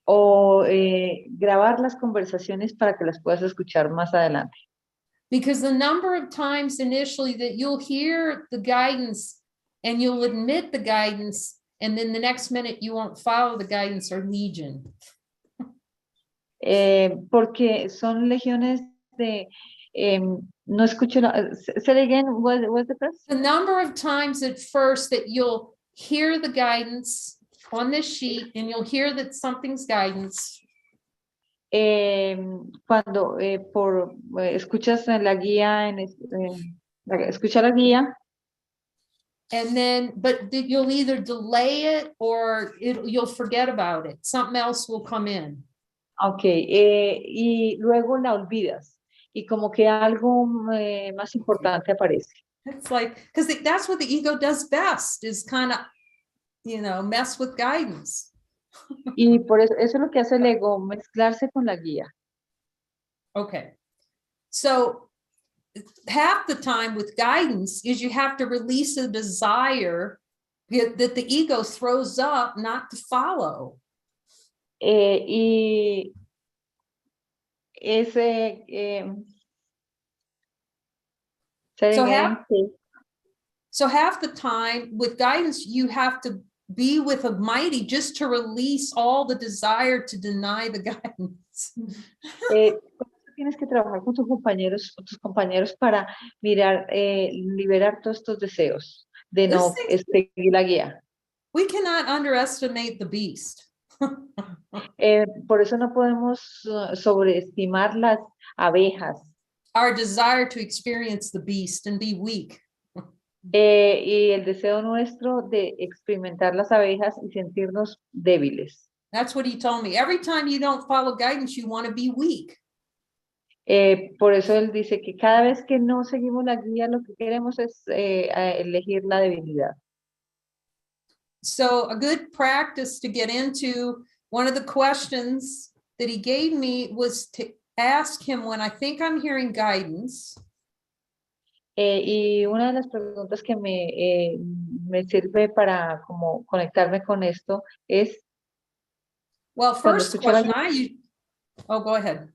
O grabar las conversaciones para que las puedas escuchar más adelante. Because the number of times initially that you'll hear the guidance and you'll admit the guidance, and then the next minute you won't follow the guidance are legion. Porque son legiones de no escucho say again, what's the first? The number of times at first that you'll hear the guidance on this sheet and you'll hear that something's guidance. Cuando escuchas la guía, escucha la guía. And then, but you'll either delay it or you'll forget about it. Something else will come in. Okay, y luego la olvidas. Y como que algo más importante aparece. It's like, because that's what the ego does best, is kind of, you know, mess with guidance. Y por eso es lo que hace el ego, mezclarse con la guía. Okay. So half the time with guidance is you have to release a desire that the ego throws up not to follow. Y ese so half the time with guidance you have to be with a mighty just to release all the desire to deny the guidance. Tienes que trabajar con tus compañeros para liberar todos estos deseos de no seguir la guía. We cannot underestimate the beast. Por eso no podemos sobreestimar las abejas. Our desire to experience the beast and be weak. Y el deseo nuestro de experimentar las abejas y sentirnos débiles. That's what he told me. Every time you don't follow guidance, you want to be weak. Por eso él dice que cada vez que no seguimos la guía, lo que queremos es elegir la debilidad. So a good practice to get into, one of the questions that he gave me was to ask him when I think I'm hearing guidance. Y una de las preguntas que me sirve para como conectarme con esto es. Well, first question go ahead.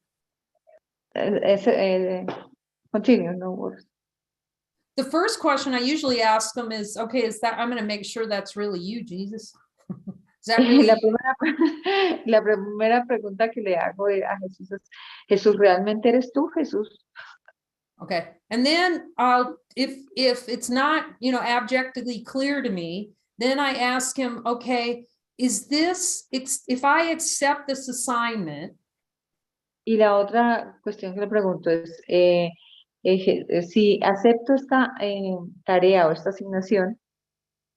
Continue, no worries. The first question I usually ask them is, okay, I'm going to make sure that's really you, Jesus. Is that really la primera pregunta que le hago a Jesús es, ¿Jesús realmente eres tú, Jesús? Okay, and then if it's not, you know, abjectly clear to me, then I ask him, okay, is this, if I accept this assignment. Y la otra cuestión que le pregunto es, si acepto esta tarea o esta asignación,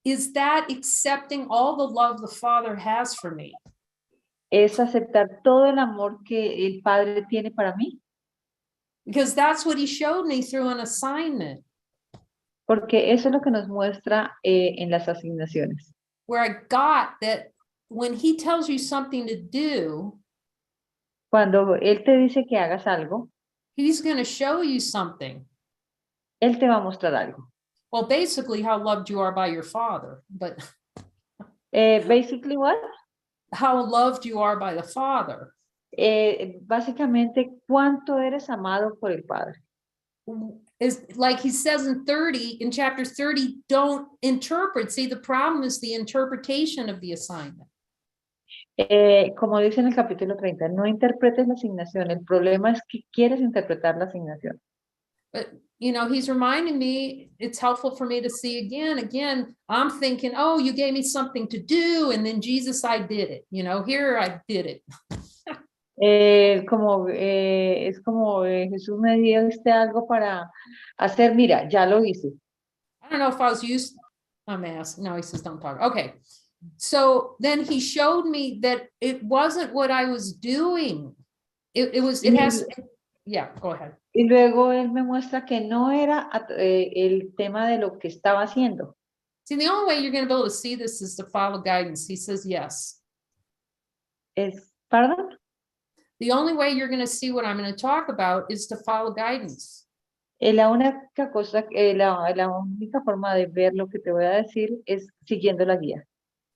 is that accepting all the love the Father has for me? ¿Es aceptar todo el amor que el Padre tiene para mí? Because that's what he showed me through an assignment. Porque eso es lo que nos muestra en las asignaciones. Where I got that when he tells you something to do, cuando él te dice que hagas algo, he's going to show you something. Él te va a mostrar algo. Well, basically how loved you are by your Father, but basically what? How loved you are by the Father. Básicamente cuánto eres amado por el Padre. Is like he says in chapter 30, don't interpret. See, the problem is the interpretation of the assignment. Como dice en el capítulo 30, no interpretes la asignación. El problema es que quieres interpretar la asignación. But, you know, he's reminding me, it's helpful for me to see again, I'm thinking, oh, you gave me something to do. And then Jesus, I did it. You know, here I did it. Es como Jesús me dio algo para hacer, mira, ya lo hice. I don't know if I was used, I'm asked. No, he says, don't talk. Okay. So then he showed me that it wasn't what I was doing. Yeah, go ahead. Y luego él me muestra que no era el tema de lo que estaba haciendo. See, the only way you're going to be able to see this is to follow guidance. He says, yes. ¿Perdón? The only way you're going to see what I'm going to talk about is to follow guidance. La única cosa, la única forma de ver lo que te voy a decir es siguiendo la guía.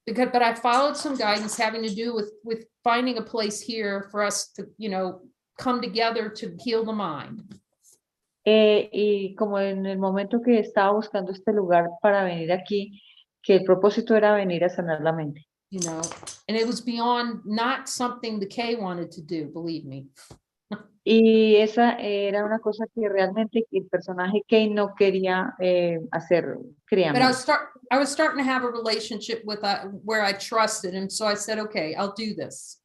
But I followed some guidance having to do with finding a place here for us to, you know, come together to heal the mind. Y como en el momento que estaba buscando este lugar para venir aquí, que el propósito era venir a sanar la mente. You know, and it was beyond not something the K wanted to do, believe me. Y esa era una cosa que realmente el personaje Kay no quería hacer, créanme. But I was starting to have a relationship with where I trusted him, so I said, okay, I'll do this.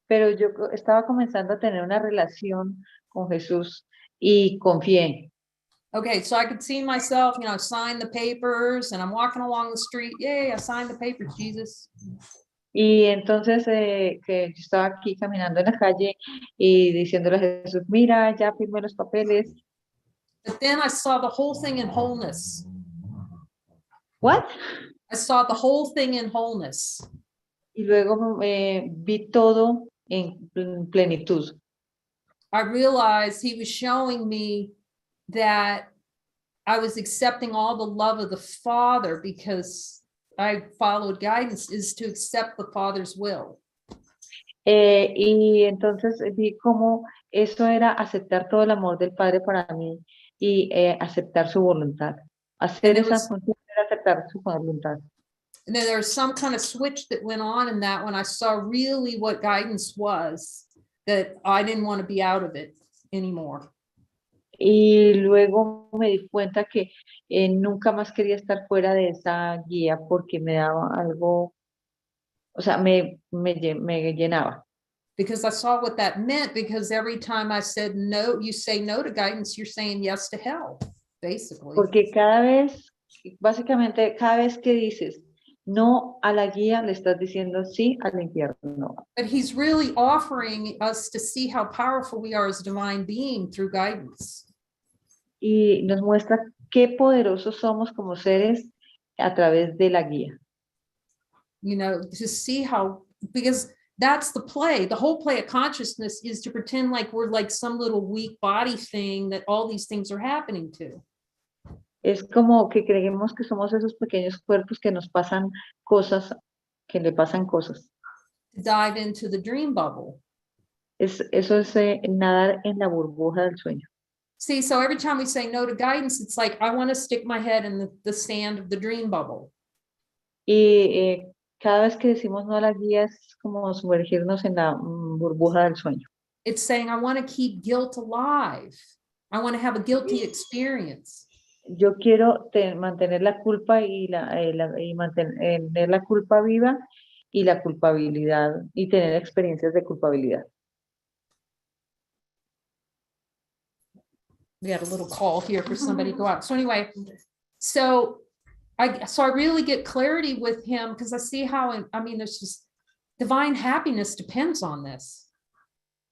Pero yo estaba comenzando a tener una relación con Jesús y confié. Okay, so I could see myself, you know, sign the papers, and I'm walking along the street. Yay, I signed the papers, Jesus. Y entonces que yo estaba aquí caminando en la calle y diciéndole a Jesús, mira, ya firmé los papeles. But then I saw the whole thing in wholeness. What? I saw the whole thing in wholeness. Y luego vi todo en plenitud. I realized he was showing me that I was accepting all the love of the Father because I followed guidance, is to accept the Father's will. Y entonces vi cómo eso era aceptar todo el amor del Padre para mí y aceptar su voluntad. Hacer esa función era aceptar su voluntad. And then there was some kind of switch that went on in that when I saw really what guidance was, that I didn't want to be out of it anymore. Y luego me di cuenta que nunca más quería estar fuera de esa guía porque me daba algo, o sea, me llenaba. Because I saw what that meant, because every time I said no, you say no to guidance, you're saying yes to hell, basically. Porque básicamente cada vez que dices no a la guía, le estás diciendo sí al infierno. But he's really offering us to see how powerful we are as divine being through guidance. Y nos muestra qué poderosos somos como seres a través de la guía. You know, to see how, because that's the play. The whole play of consciousness is to pretend like we're like some little weak body thing that all these things are happening to. Es como que creemos que somos esos pequeños cuerpos que nos pasan cosas, que le pasan cosas. Dive into the dream bubble. Eso es nadar en la burbuja del sueño. See, so every time we say no to guidance, it's like, I want to stick my head in the sand of the dream bubble. Y cada vez que decimos no a la guía es como sumergirnos en la burbuja del sueño. It's saying, I want to keep guilt alive. I want to have a guilty experience. Yo quiero mantener la culpa y mantener la culpa viva y la culpabilidad y tener experiencias de culpabilidad. We had a little call here for somebody to go out. So anyway, so I really get clarity with him because I see how, I mean, there's just divine happiness depends on this.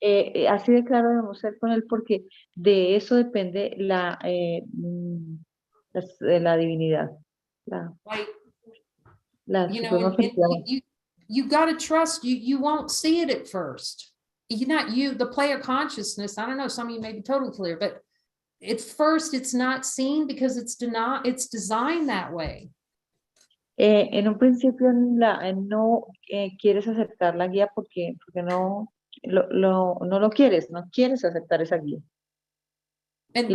Así de claro debemos ser con él porque de eso depende la divinidad. Like, La you know, you got to trust, you won't see it at first. The play of consciousness, I don't know, some of you may be totally clear, but at first it's not seen because it's designed that way. En un principio no quieres aceptar la guía porque no lo quieres, no quieres aceptar esa guía. And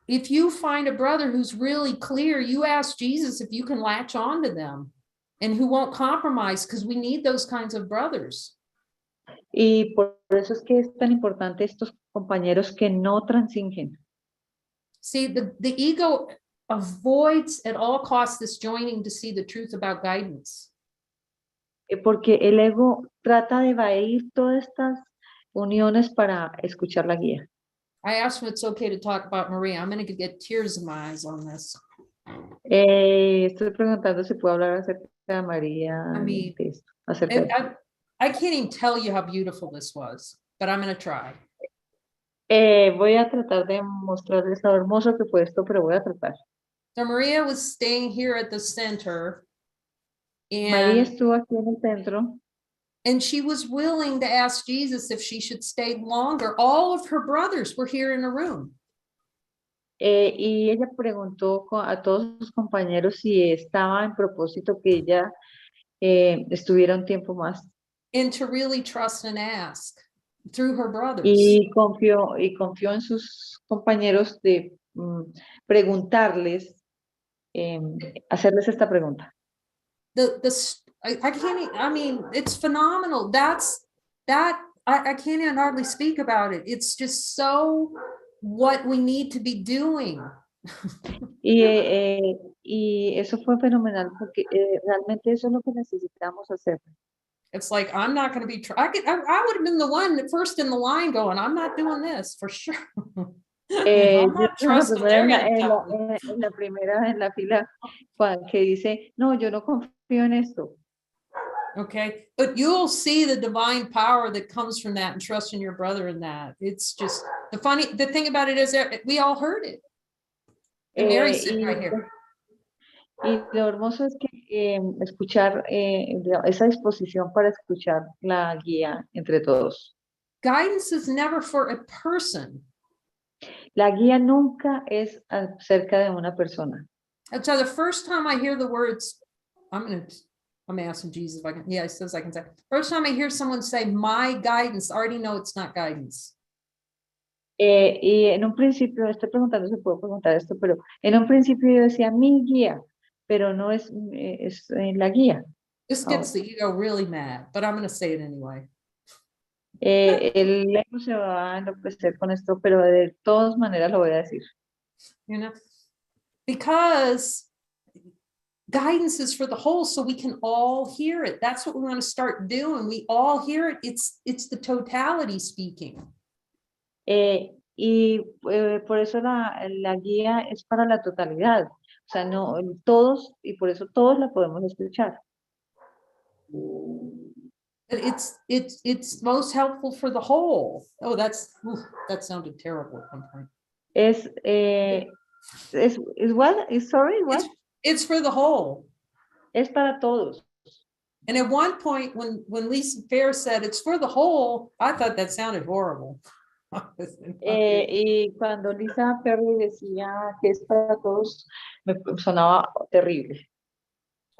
if you find a brother who's really clear, you ask Jesus if you can latch on to them and who won't compromise, because we need those kinds of brothers. Y por eso es que es tan importante estos compañeros que no transingen. See, the ego avoids at all costs this joining to see the truth about guidance. Porque el ego trata de evadir todas estas uniones para escuchar la guía. I asked him if it's okay to talk about Maria. I'm going to get tears in my eyes on this. Estoy preguntando si puedo hablar acerca de María. I mean, de esto, acerca de- I can't even tell you how beautiful this was, but I'm going to try. Voy a tratar de mostrarles lo hermoso que fue esto, pero voy a tratar. So Maria was staying here at the center, María and estuvo aquí en el centro she was willing to ask Jesus if she should stay longer. All of her brothers were here in a room. y ella preguntó a todos sus compañeros si estaba en propósito que ella estuviera un tiempo más. And to really trust and ask through her brothers. Y confió en sus compañeros de preguntarles, hacerles esta pregunta. I can't, I mean, it's phenomenal. I can't even hardly speak about it. It's just so what we need to be doing. Y eso fue fenomenal porque realmente eso es lo que necesitamos hacer. It's like, I'm not going to be, I would have been the one first in the line going, I'm not doing this for sure. I'm not trusting they're gonna tell me. En la primera, en la fila, que dice, no, yo no confío en esto. Okay, but you'll see the divine power that comes from that and trusting your brother in that. It's just the thing about it is that we all heard it. And Mary's sitting right here. Y lo hermoso es que escuchar esa disposición para escuchar la guía entre todos. Guidance is never for a person. La guía nunca es acerca de una persona. And so the first time I hear the words, I'm asking Jesus if I can, yeah, he says I can say. First time I hear someone say my guidance, I already know it's not guidance. Y en un principio, estoy preguntando si puedo preguntar esto, pero en un principio yo decía mi guía, pero no es, la guía. This gets the ego really mad, but I'm going to say it anyway. El ego se va a enloquecer con esto, pero de todas maneras lo voy a decir. You know, because guidance is for the whole, so we can all hear it. That's what we want to start doing. We all hear it. It's the totality speaking. Por eso la guía es para la totalidad. O sea, no todos, y por eso todos la podemos escuchar. It's most helpful for the whole. Oh, that sounded terrible at one point. Sorry, what? It's for the whole. Es para todos. And at one point, when Lisa Fair said it's for the whole, I thought that sounded horrible. Y cuando Lisa Perry decía que es para todos, me sonaba terrible.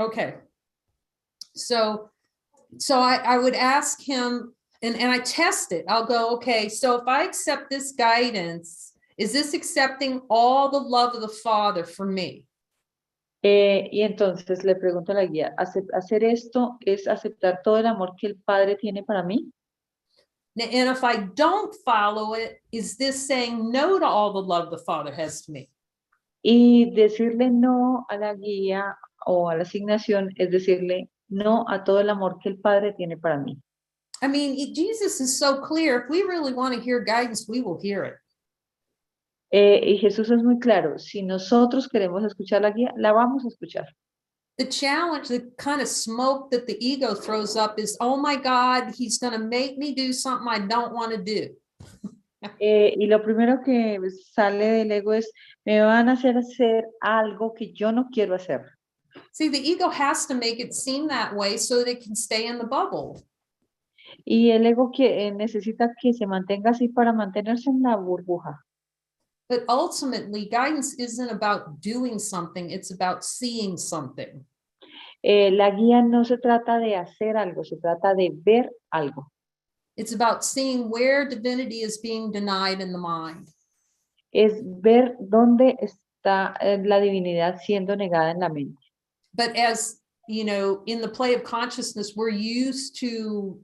Okay. So I would ask him, and I test it. I'll go, okay, so if I accept this guidance, is this accepting all the love of the Father for me? Y entonces le pregunto a la guía, ¿hacer esto es aceptar todo el amor que el Padre tiene para mí? And if I don't follow it, is this saying no to all the love the Father has to me? Y decirle no a la guía o a la asignación es decirle no a todo el amor que el Padre tiene para mí. I mean, Jesus is so clear. If we really want to hear guidance, we will hear it. Y Jesús es muy claro. Si nosotros queremos escuchar la guía, la vamos a escuchar. The challenge, the kind of smoke that the ego throws up is, oh my God, he's going to make me do something I don't want to do. Y lo primero que sale del ego es, me van a hacer algo que yo no quiero hacer. See, the ego has to make it seem that way so that it can stay in the bubble. Y el ego necesita que se mantenga así para mantenerse en la burbuja. But ultimately, guidance isn't about doing something, it's about seeing something. La guía no se trata de hacer algo, se trata de ver algo. It's about seeing where divinity is being denied in the mind. Es ver dónde está la divinidad siendo negada en la mente. But as, you know, in the play of consciousness, we're used to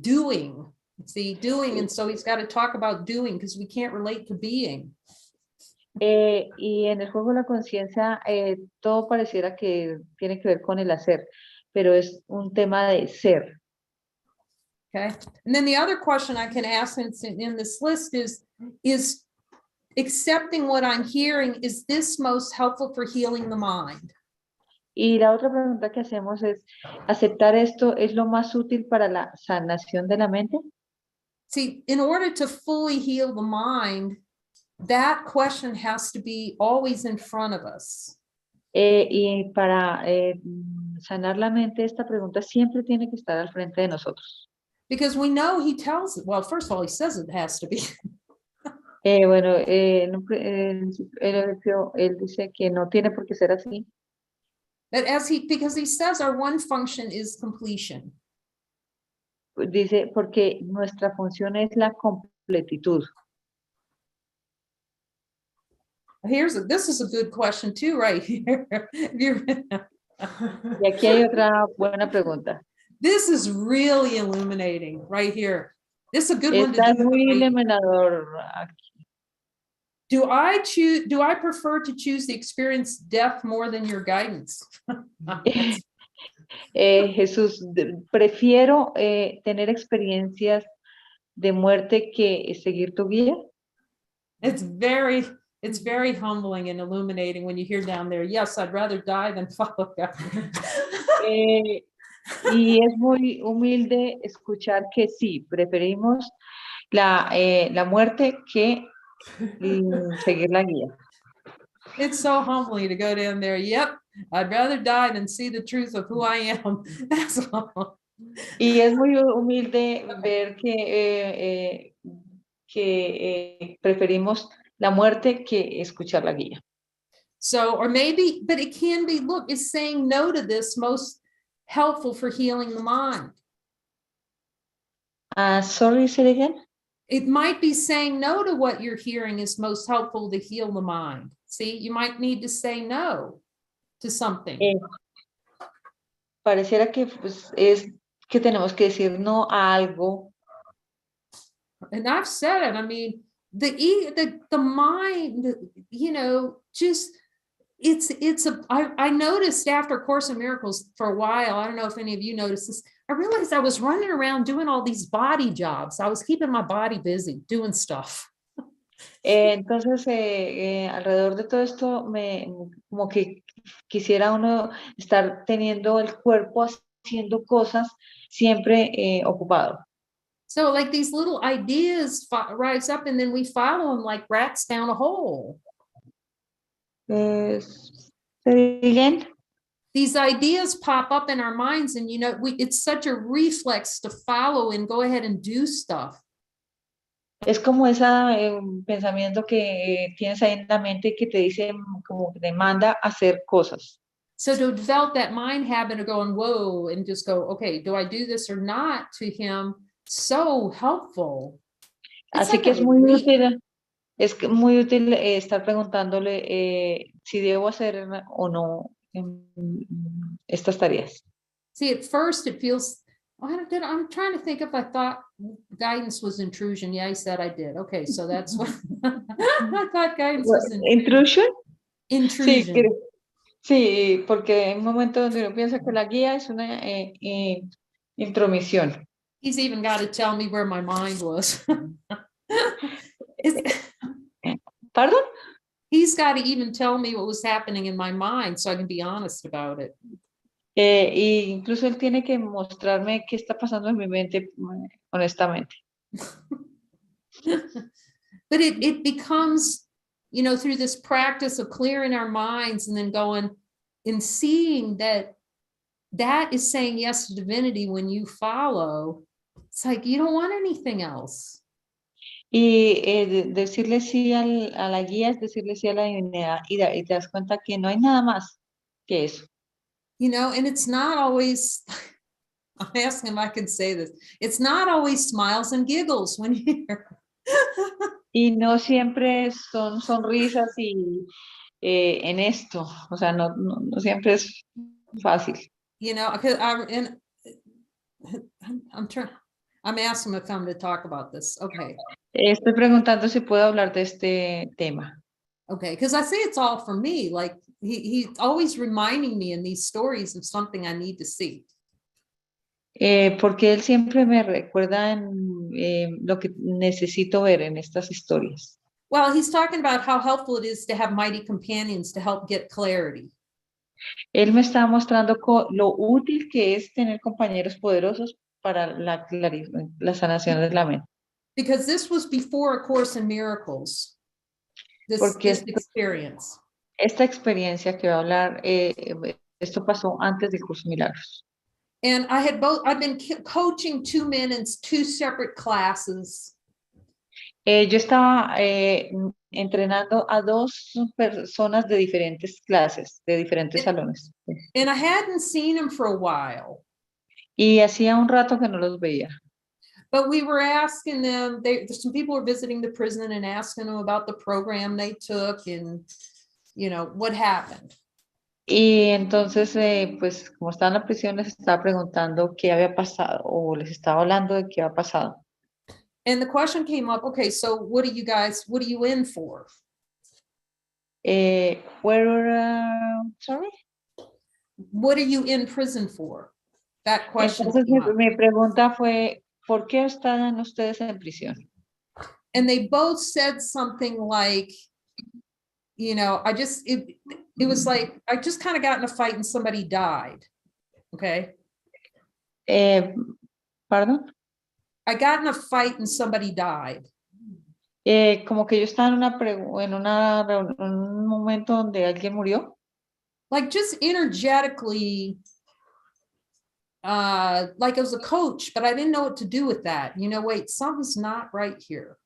doing See, doing, and so he's got to talk about doing because we can't relate to being. Y en el juego de la conciencia, todo pareciera que tiene que ver con el hacer, pero es un tema de ser. Okay. And then the other question I can ask in this list is accepting what I'm hearing, is this most helpful for healing the mind? Y la otra pregunta que hacemos es, ¿aceptar esto es lo más útil para la sanación de la mente? See, in order to fully heal the mind, that question has to be always in front of us. Y para sanar la mente, esta pregunta siempre tiene que estar al frente de nosotros. Because we know he tells it. Well, first of all, he says it has to be. Bueno, él dice que no tiene por qué ser así. But because he says our one function is completion. Dice, porque nuestra función es la completitud. This is a good question too, right here. Y aquí hay otra buena pregunta. This is really illuminating right here. This is a good one to Está do. muy iluminador. Do I prefer to choose the experience death more than your guidance? Jesús, prefiero tener experiencias de muerte que seguir tu guía. It's very humbling and illuminating when you hear down there, yes, I'd rather die than follow God. Y es muy humilde escuchar que sí, preferimos la muerte que seguir la guía. It's so humbling to go down there. Yep, I'd rather die than see the truth of who I am. That's all. Y es muy humilde ver que preferimos la muerte que escuchar la guía. So, or maybe, but it can be, look, is saying no to this most helpful for healing the mind? Sorry, say it again? It might be saying no to what you're hearing is most helpful to heal the mind. See, you might need to say no to something. Pareciera que pues, es que tenemos que decir no a algo. And I've said it, I mean, the mind, you know, just, I noticed after Course in Miracles for a while, I don't know if any of you noticed this, I realized I was running around doing all these body jobs. I was keeping my body busy doing stuff. Entonces, alrededor de todo esto, como que quisiera uno estar teniendo el cuerpo haciendo cosas siempre ocupado. So like these little ideas rise up and then we follow them like rats down a hole. Again? These ideas pop up in our minds and, you know, it's such a reflex to follow and go ahead and do stuff. Es como ese pensamiento que tienes ahí en la mente que te dice, como que te manda a hacer cosas. So to develop that mind habit of going, whoa, and just go, okay, do I do this or not, to him, so helpful. Así que es muy útil, estar preguntándole si debo hacer o no estas tareas. See, at first it feels, I'm trying to think if I thought guidance was intrusion. Yeah, I said I did. Okay, so that's what I thought guidance was intrusion. Intrusion. Sí, porque hay un momento donde uno piensa que la guía es una intromisión. He's even got to tell me where my mind was. Pardon? He's got to even tell me what was happening in my mind so I can be honest about it. Y incluso él tiene que mostrarme qué está pasando en mi mente, honestamente. But it becomes, you know, through this practice of clearing our minds and then going and seeing that is saying yes to divinity when you follow. It's like you don't want anything else. Y decirle sí a la guía es decirle sí a la divinidad y te das cuenta que no hay nada más que eso. You know, and it's not always, I'm asking if I can say this, it's not always smiles and giggles when you're. Y no siempre son sonrisas y en esto, o sea, no siempre es fácil. You know, I'm trying. I'm asking if I'm to talk about this. Okay. Estoy preguntando si puedo hablar de este tema. Okay, because I say it's all for me. Like he's always reminding me in these stories of something I need to see. Porque él siempre me recuerda en lo que necesito ver en estas historias. Well, he's talking about how helpful it is to have mighty companions to help get clarity. Él me está mostrando lo útil que es tener compañeros poderosos para la sanación de la mente. Because this was before A Course in Miracles, Porque this experience. esta experiencia que va a hablar, esto pasó antes del curso de milagros. And I've been coaching 2 men in 2 separate classes. Yo estaba entrenando a 2 personas de diferentes clases, de diferentes salones. And I hadn't seen them for a while. Y hacía un rato que no los veía. But we were asking them, some people were visiting the prison and asking them about the program they took and, what happened. Y entonces, pues como estaban en la prisión, les estaba preguntando qué había pasado o les estaba hablando de qué había pasado. And the question came up, okay, so what are you in for? Sorry? What are you in prison for? That question Entonces came up. mi pregunta fue, ¿por qué están ustedes en prisión? And they both said something like, it was like, I just kind of got in a fight and somebody died. Okay. ¿Perdón? I got in a fight and somebody died. Como que yo estaba en un momento donde alguien murió. Like just energetically, like I was a coach, but I didn't know what to do with that. Wait, something's not right here.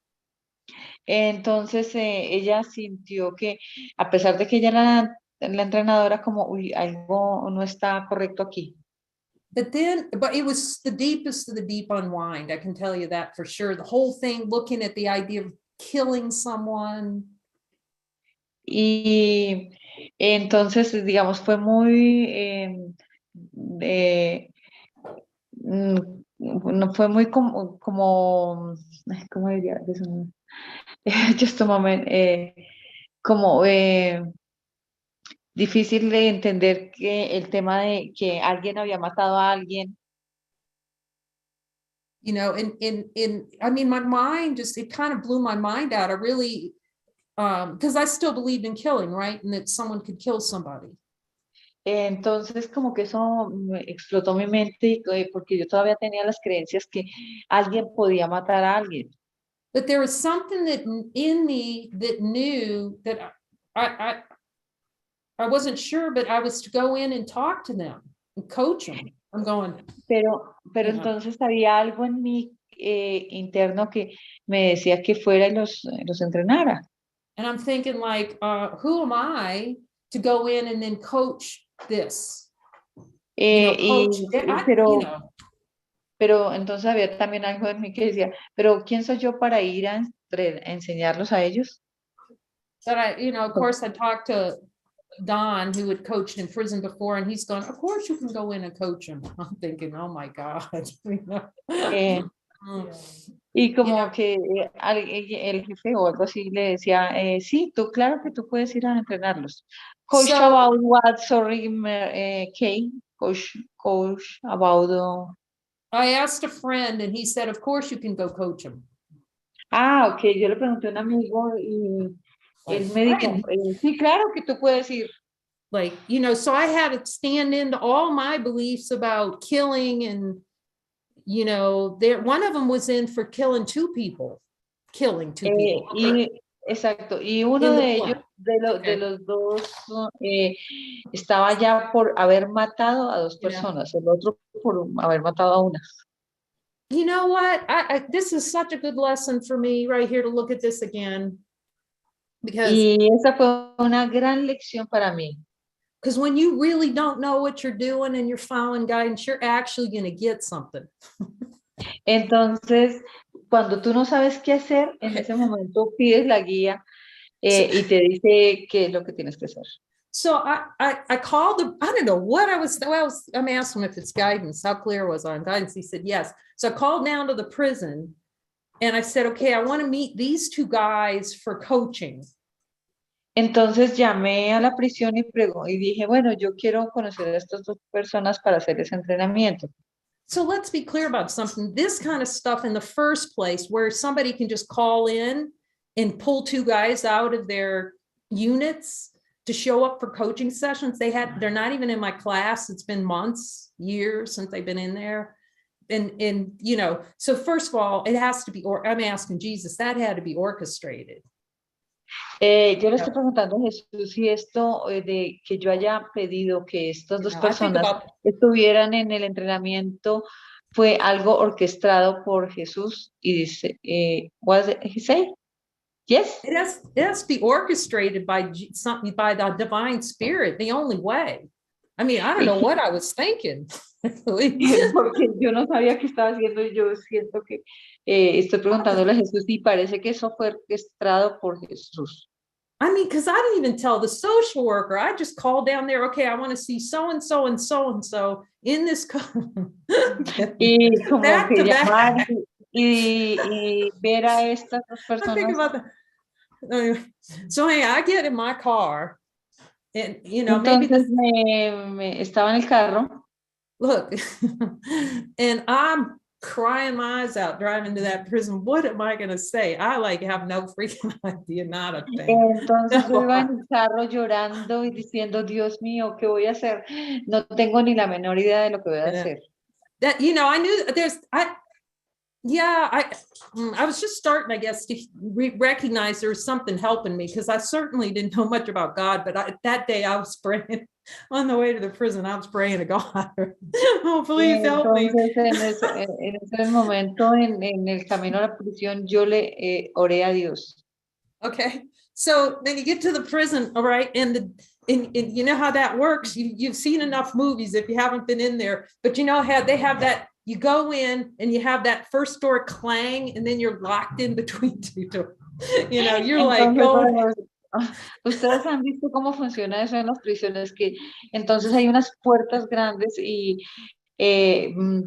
Entonces ella sintió que, a pesar de que ella era la entrenadora, como, uy, algo no está correcto aquí. But it was the deepest of the deep unwind. I can tell you that for sure. The whole thing, looking at the idea of killing someone. Y entonces, digamos, fue muy, no fue muy como, ¿cómo diría? Just a moment, como difícil de entender que el tema de que alguien había matado a alguien. I mean, my mind it kind of blew my mind out. I really, because I still believed in killing, right? And that someone could kill somebody. Entonces, como que eso explotó mi mente porque yo todavía tenía las creencias que alguien podía matar a alguien. But there was something that in me that knew that I wasn't sure, but I was to go in and talk to them and coach them. I'm going. Pero entonces había algo en mí interno que me decía que fuera y los entrenara. And I'm thinking like, who am I to go in and then coach this? Pero entonces había también algo en mí que decía, pero ¿quién soy yo para ir a enseñarlos a ellos? But of course, I talked to Don, who had coached in prison before, and he's going, of course you can go in and coach him. I'm thinking, oh my God. Y como que el jefe o algo así le decía, sí, claro que tú puedes ir a entrenarlos. Coach about what, sorry, Kay, coach about... I asked a friend and he said, of course you can go coach him. Ok, yo le pregunté a un amigo y él me dijo, sí, claro que tú puedes ir. Like, so I had to stand into all my beliefs about killing and, one of them was in for killing 2 people. Exacto, y uno de ellos, de los dos, estaba ya por haber matado a 2 personas, el otro por haber matado a una. You know what? This is such a good lesson for me right here to look at this again. Y esa fue una gran lección para mí. Because when you really don't know what you're doing and you're following guidance, you're actually going to get something. Entonces, cuando tú no sabes qué hacer, en ese momento pides la guía y te dice qué es lo que tienes que hacer. So I called him. I don't know what I'm asking him if it's guidance. How clear was I on guidance? He said yes. So I called down to the prison and I said, okay, I want to meet these two guys for coaching. Entonces llamé a la prisión y dije, bueno, yo quiero conocer a estas dos personas para hacer ese entrenamiento. So let's be clear about something. This kind of stuff in the first place, where somebody can just call in and pull two guys out of their units to show up for coaching sessions. They're not even in my class. It's been months, years since they've been in there. And you know, so first of all, it has to be, or I'm asking Jesus, that had to be orchestrated. Yo le estoy preguntando a Jesús si esto de que yo haya pedido que estas dos personas estuvieran en el entrenamiento fue algo orquestado por Jesús, y dice, what did he say? Yes. It has to be orchestrated by something, by the divine spirit, the only way. I mean, I don't know what I was thinking. Porque yo no sabía qué estaba haciendo y yo siento que estoy preguntándole a Jesús y parece que eso fue orquestado por Jesús. I mean, because I didn't even tell the social worker. I just called down there. Okay, I want to see so and so and so and so in this. Y como que llamar y ver a estas dos personas. So hey, I get in my car, and you know, entonces me estaba en el carro. Look, and I'm crying my eyes out driving to that prison. What am I going to say? I have no freaking idea, not a thing. Entonces yo iba en el carro llorando y diciendo, Dios mío, ¿qué voy a hacer? No tengo ni la menor idea de lo que voy a hacer. That, you know, I knew I was just starting, I guess, to recognize there was something helping me, because I certainly didn't know much about God, but that day I was praying on the way to the prison. I was praying to God, oh, please help me. En ese momento, en el camino a la prisión, yo le oré a Dios. Okay, so then you get to the prison, all right, and you know how that works. You've seen enough movies if you haven't been in there, but you know how they have that. You go in and you have that first door clang, and then you're locked in between two doors. You know, you're like, oh. Ustedes han visto cómo funciona eso en las prisiones, que entonces hay unas puertas grandes y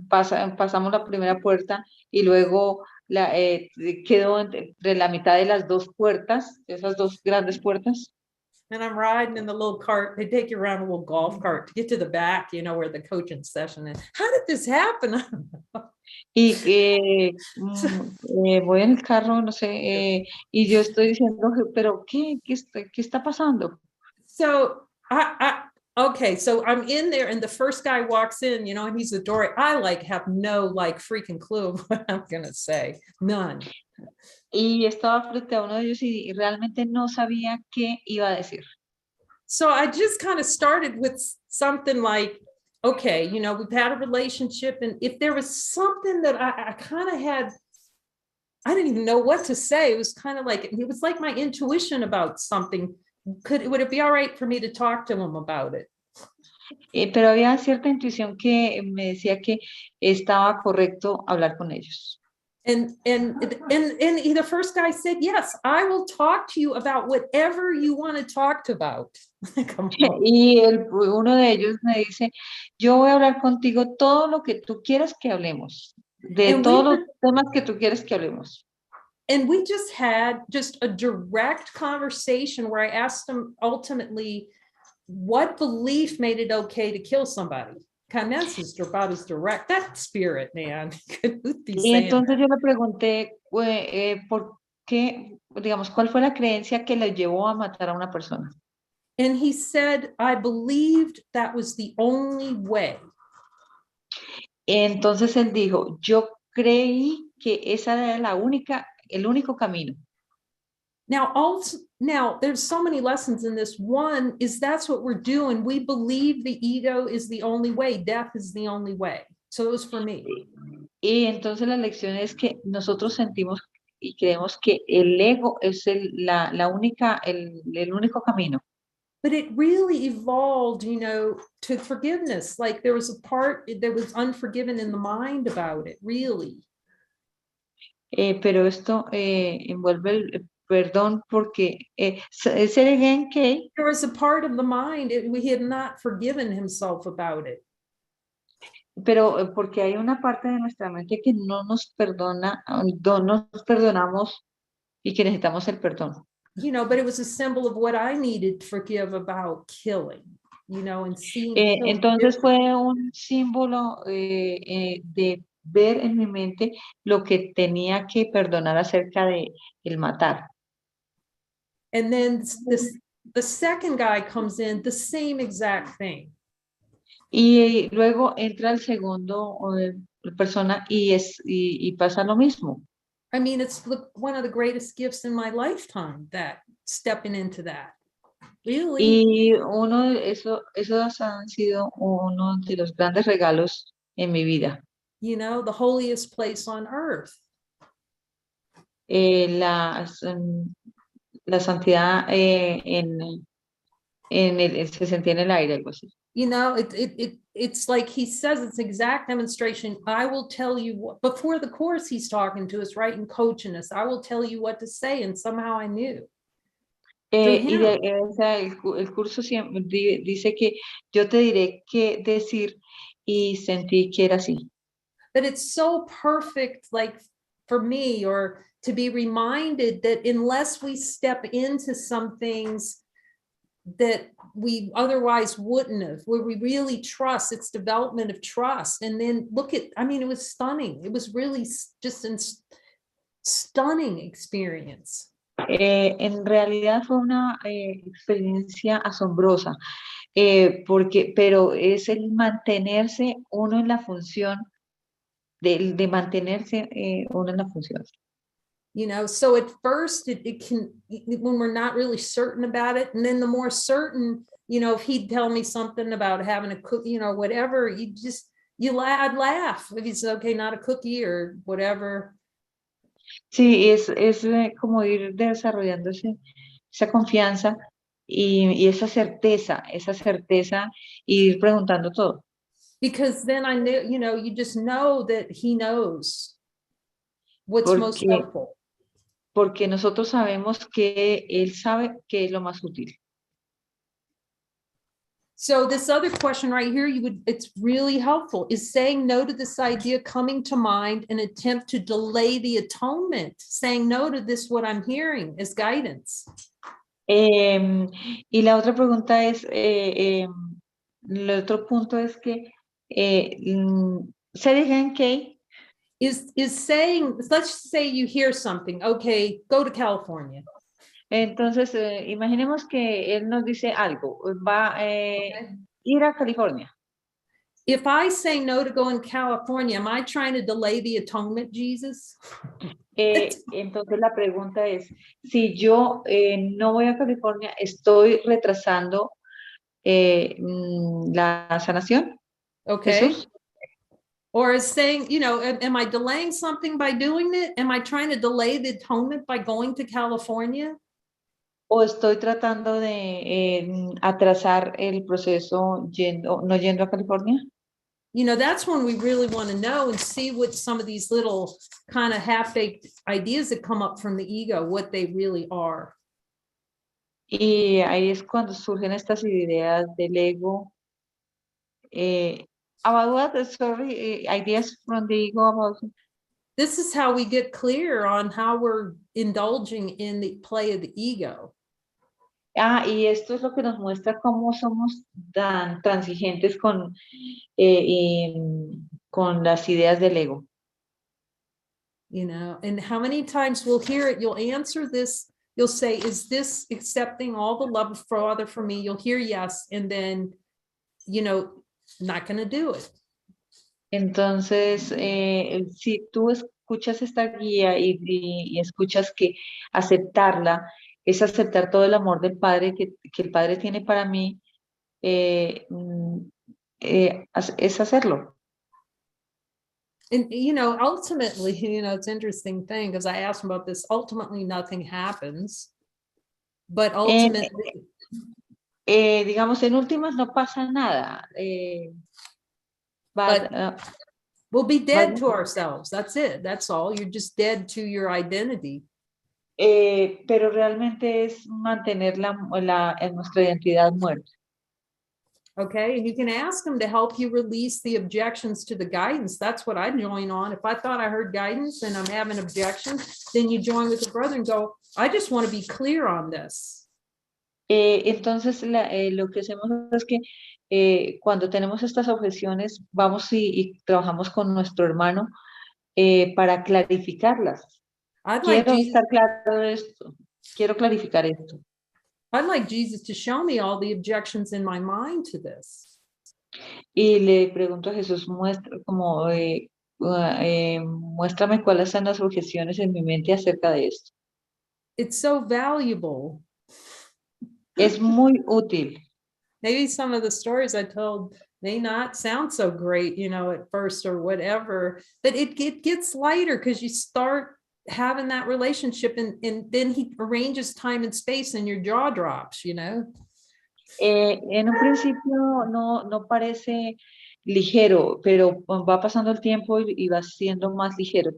pasamos la primera puerta y luego quedo entre la mitad de las dos puertas, esas dos grandes puertas. And I'm riding in the little cart. They take you around a little golf cart to get to the back, you know, where the coaching session is. How did this happen? Y voy en el carro, no sé, y yo estoy diciendo, pero ¿qué está pasando? So okay, so I'm in there, and the first guy walks in, you know, and he's the door. I have no freaking clue of what I'm gonna say, none. Y estaba frente a uno de ellos y realmente no sabía qué iba a decir. So I just kind of started with something like, okay, you know, we've had a relationship, and if there was something that I kind of had, I didn't even know what to say. It was kind of it was like my intuition about something. Would it be all right for me to talk to him about it? Pero había cierta intuición que me decía que estaba correcto hablar con ellos. And the first guy said, yes, I will talk to you about whatever you want to talk about. Y uno de ellos me dice, yo voy a hablar contigo todo lo que tú quieras que hablemos, de todos los temas que tú quieres que hablemos. And we just had a direct conversation where I asked him ultimately what belief made it okay to kill somebody. That's about as direct. That spirit, man. Y entonces yo le pregunté por qué, digamos, cuál fue la creencia que le llevó a matar a una persona. And he said, I believed that was the only way. Entonces él dijo, yo creí que esa era el único camino. Now, there's so many lessons in this. One is that's what we're doing. We believe the ego is the only way. Death is the only way. So it was for me. Y entonces la lección es que nosotros sentimos y creemos que el ego es el único camino. But it really evolved, you know, to forgiveness. There was a part that was unforgiven in the mind about it, really. Pero esto envuelve perdón porque, say again, Kay. There was a part of the mind, he had not forgiven himself about it. Pero porque hay una parte de nuestra mente que no nos perdona, no nos perdonamos y que necesitamos el perdón. You know, but it was a symbol of what I needed to forgive about killing, you know, and seeing. killing Entonces different. fue un símbolo de ver en mi mente lo que tenía que perdonar acerca de el matar. And then the second guy comes in, the same exact thing. Y luego entra el segundo persona y pasa lo mismo. I mean, it's one of the greatest gifts in my lifetime, that stepping into that. Really, Y esos han sido uno de los grandes regalos en mi vida. you know, the holiest place on earth. La santidad se sentía en el aire, algo así. You know, it's like he says, it's exact demonstration. I will tell you what, before the course he's talking to us, right, and coaching us. I will tell you what to say, and somehow I knew. El curso siempre dice que yo te diré qué decir y sentí que era así. But it's so perfect, like for me, or to be reminded that unless we step into some things that we otherwise wouldn't have, where we really trust, it's development of trust. And then look at, I mean, it was stunning. It was really just a stunning experience. En realidad fue una experiencia asombrosa, pero es el mantenerse uno en la función, de mantenerse uno en la función. You know, so at first it can, when we're not really certain about it, and then the more certain, you know, if he'd tell me something about having a cookie, you know, whatever, I'd laugh if he said, okay, not a cookie or whatever. Sí, es como ir desarrollando esa confianza y esa certeza, y ir preguntando todo. Because then I knew, you know, you just know that he knows what's most helpful. Porque nosotros sabemos que él sabe qué es lo más útil. So this other question right here, it's really helpful. Is saying no to this idea coming to mind an attempt to delay the atonement? Saying no to this, what I'm hearing, is guidance. Y la otra pregunta es, el otro punto es que, say again, Kay. Is saying, let's say you hear something, okay, go to California. Entonces, imaginemos que él nos dice algo, va a ir a California. If I say no to go in California, am I trying to delay the atonement, Jesus? Entonces la pregunta es, si yo no voy a California, ¿estoy retrasando la sanación? Okay. Jesús. Or is saying, you know, am I delaying something by doing it? Am I trying to delay the atonement by going to California? ¿O estoy tratando de atrasar el proceso no yendo a California? You know, that's when we really want to know and see what some of these little kind of half-baked ideas that come up from the ego, what they really are. Y ahí es cuando surgen estas ideas del ego. About what? Sorry, ideas from the ego about. This is how we get clear on how we're indulging in the play of the ego. Y esto es lo que nos muestra cómo somos tan transigentes con las ideas del ego. You know, and how many times we'll hear it, you'll answer this, you'll say, is this accepting all the love of Father for me? You'll hear yes, and then, you know, not going to do it. Entonces, si tú escuchas esta guía y escuchas que aceptarla es aceptar todo el amor del Padre que el Padre tiene para mí, es hacerlo. And, you know, ultimately, you know, it's an interesting thing because I asked him about this. Ultimately, nothing happens, but ultimately. Digamos, en últimas no pasa nada. But we'll be dead to ourselves. That's it. That's all. You're just dead to your identity. pero realmente es mantener nuestra identidad muerta. Okay, and you can ask them to help you release the objections to the guidance. That's what I join on. If I thought I heard guidance and I'm having objections, then you join with the brother and go, I just want to be clear on this. Entonces, lo que hacemos es que cuando tenemos estas objeciones, vamos y trabajamos con nuestro hermano para clarificarlas. I'd like Quiero Jesus, estar claro de esto, quiero clarificar esto. I'd like Jesus to show me all the objections in my mind to this. Y le pregunto a Jesús, muéstrame cuáles son las objeciones en mi mente acerca de esto. It's so valuable. Es muy útil. Maybe some of the stories I told may not sound so great, you know, at first or whatever, but it gets lighter because you start having that relationship and then he arranges time and space and your jaw drops, you know. En un principio no parece ligero, pero va pasando el tiempo y va siendo más ligero.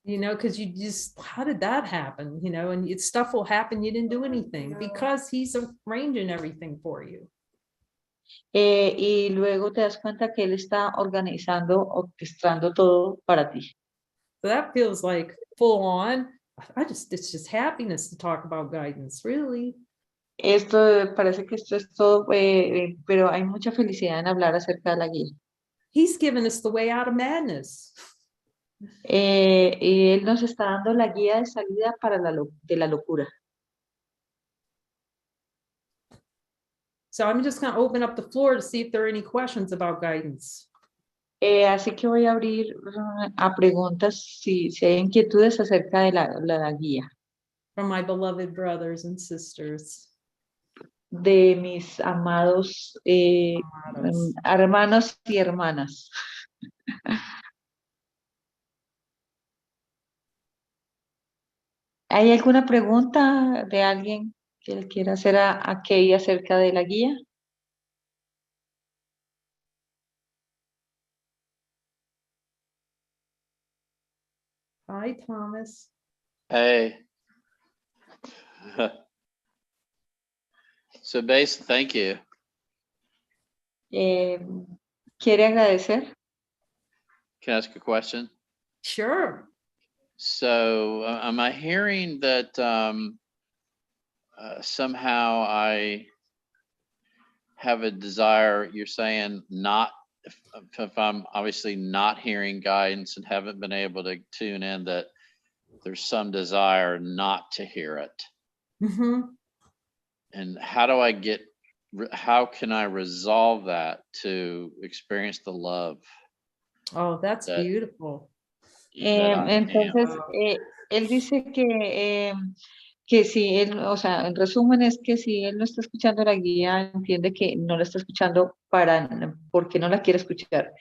You know, because you just, how did that happen? You know, and stuff will happen. You didn't do anything because he's arranging everything for you. Y luego te das cuenta que él está organizando, orquestando todo para ti. So that feels like full on. It's just happiness to talk about guidance, really. Esto parece que esto es todo, pero hay mucha felicidad en hablar acerca de la guía. He's given us the way out of madness. Y él nos está dando la guía de salida para de la locura. So I'm just going to open up the floor to see if there are any questions about guidance. Así que voy a abrir a preguntas si hay inquietudes acerca de la guía. From my beloved brothers and sisters. De mis amados hermanos y hermanas. ¿Hay alguna pregunta de alguien que le quiera hacer a Kay acerca de la guía? Hi, Thomas. Hey. So thank you. ¿Quiere agradecer? Can I ask a question? Sure. So am I hearing that somehow I have a desire, you're saying not, if I'm obviously not hearing guidance and haven't been able to tune in, that there's some desire not to hear it. Mm-hmm. And how can I resolve that to experience the love? Oh, that's beautiful. Entonces, él dice que si él, o sea, en resumen es que si él no está escuchando la guía, entiende que no la está escuchando porque no la quiere escuchar.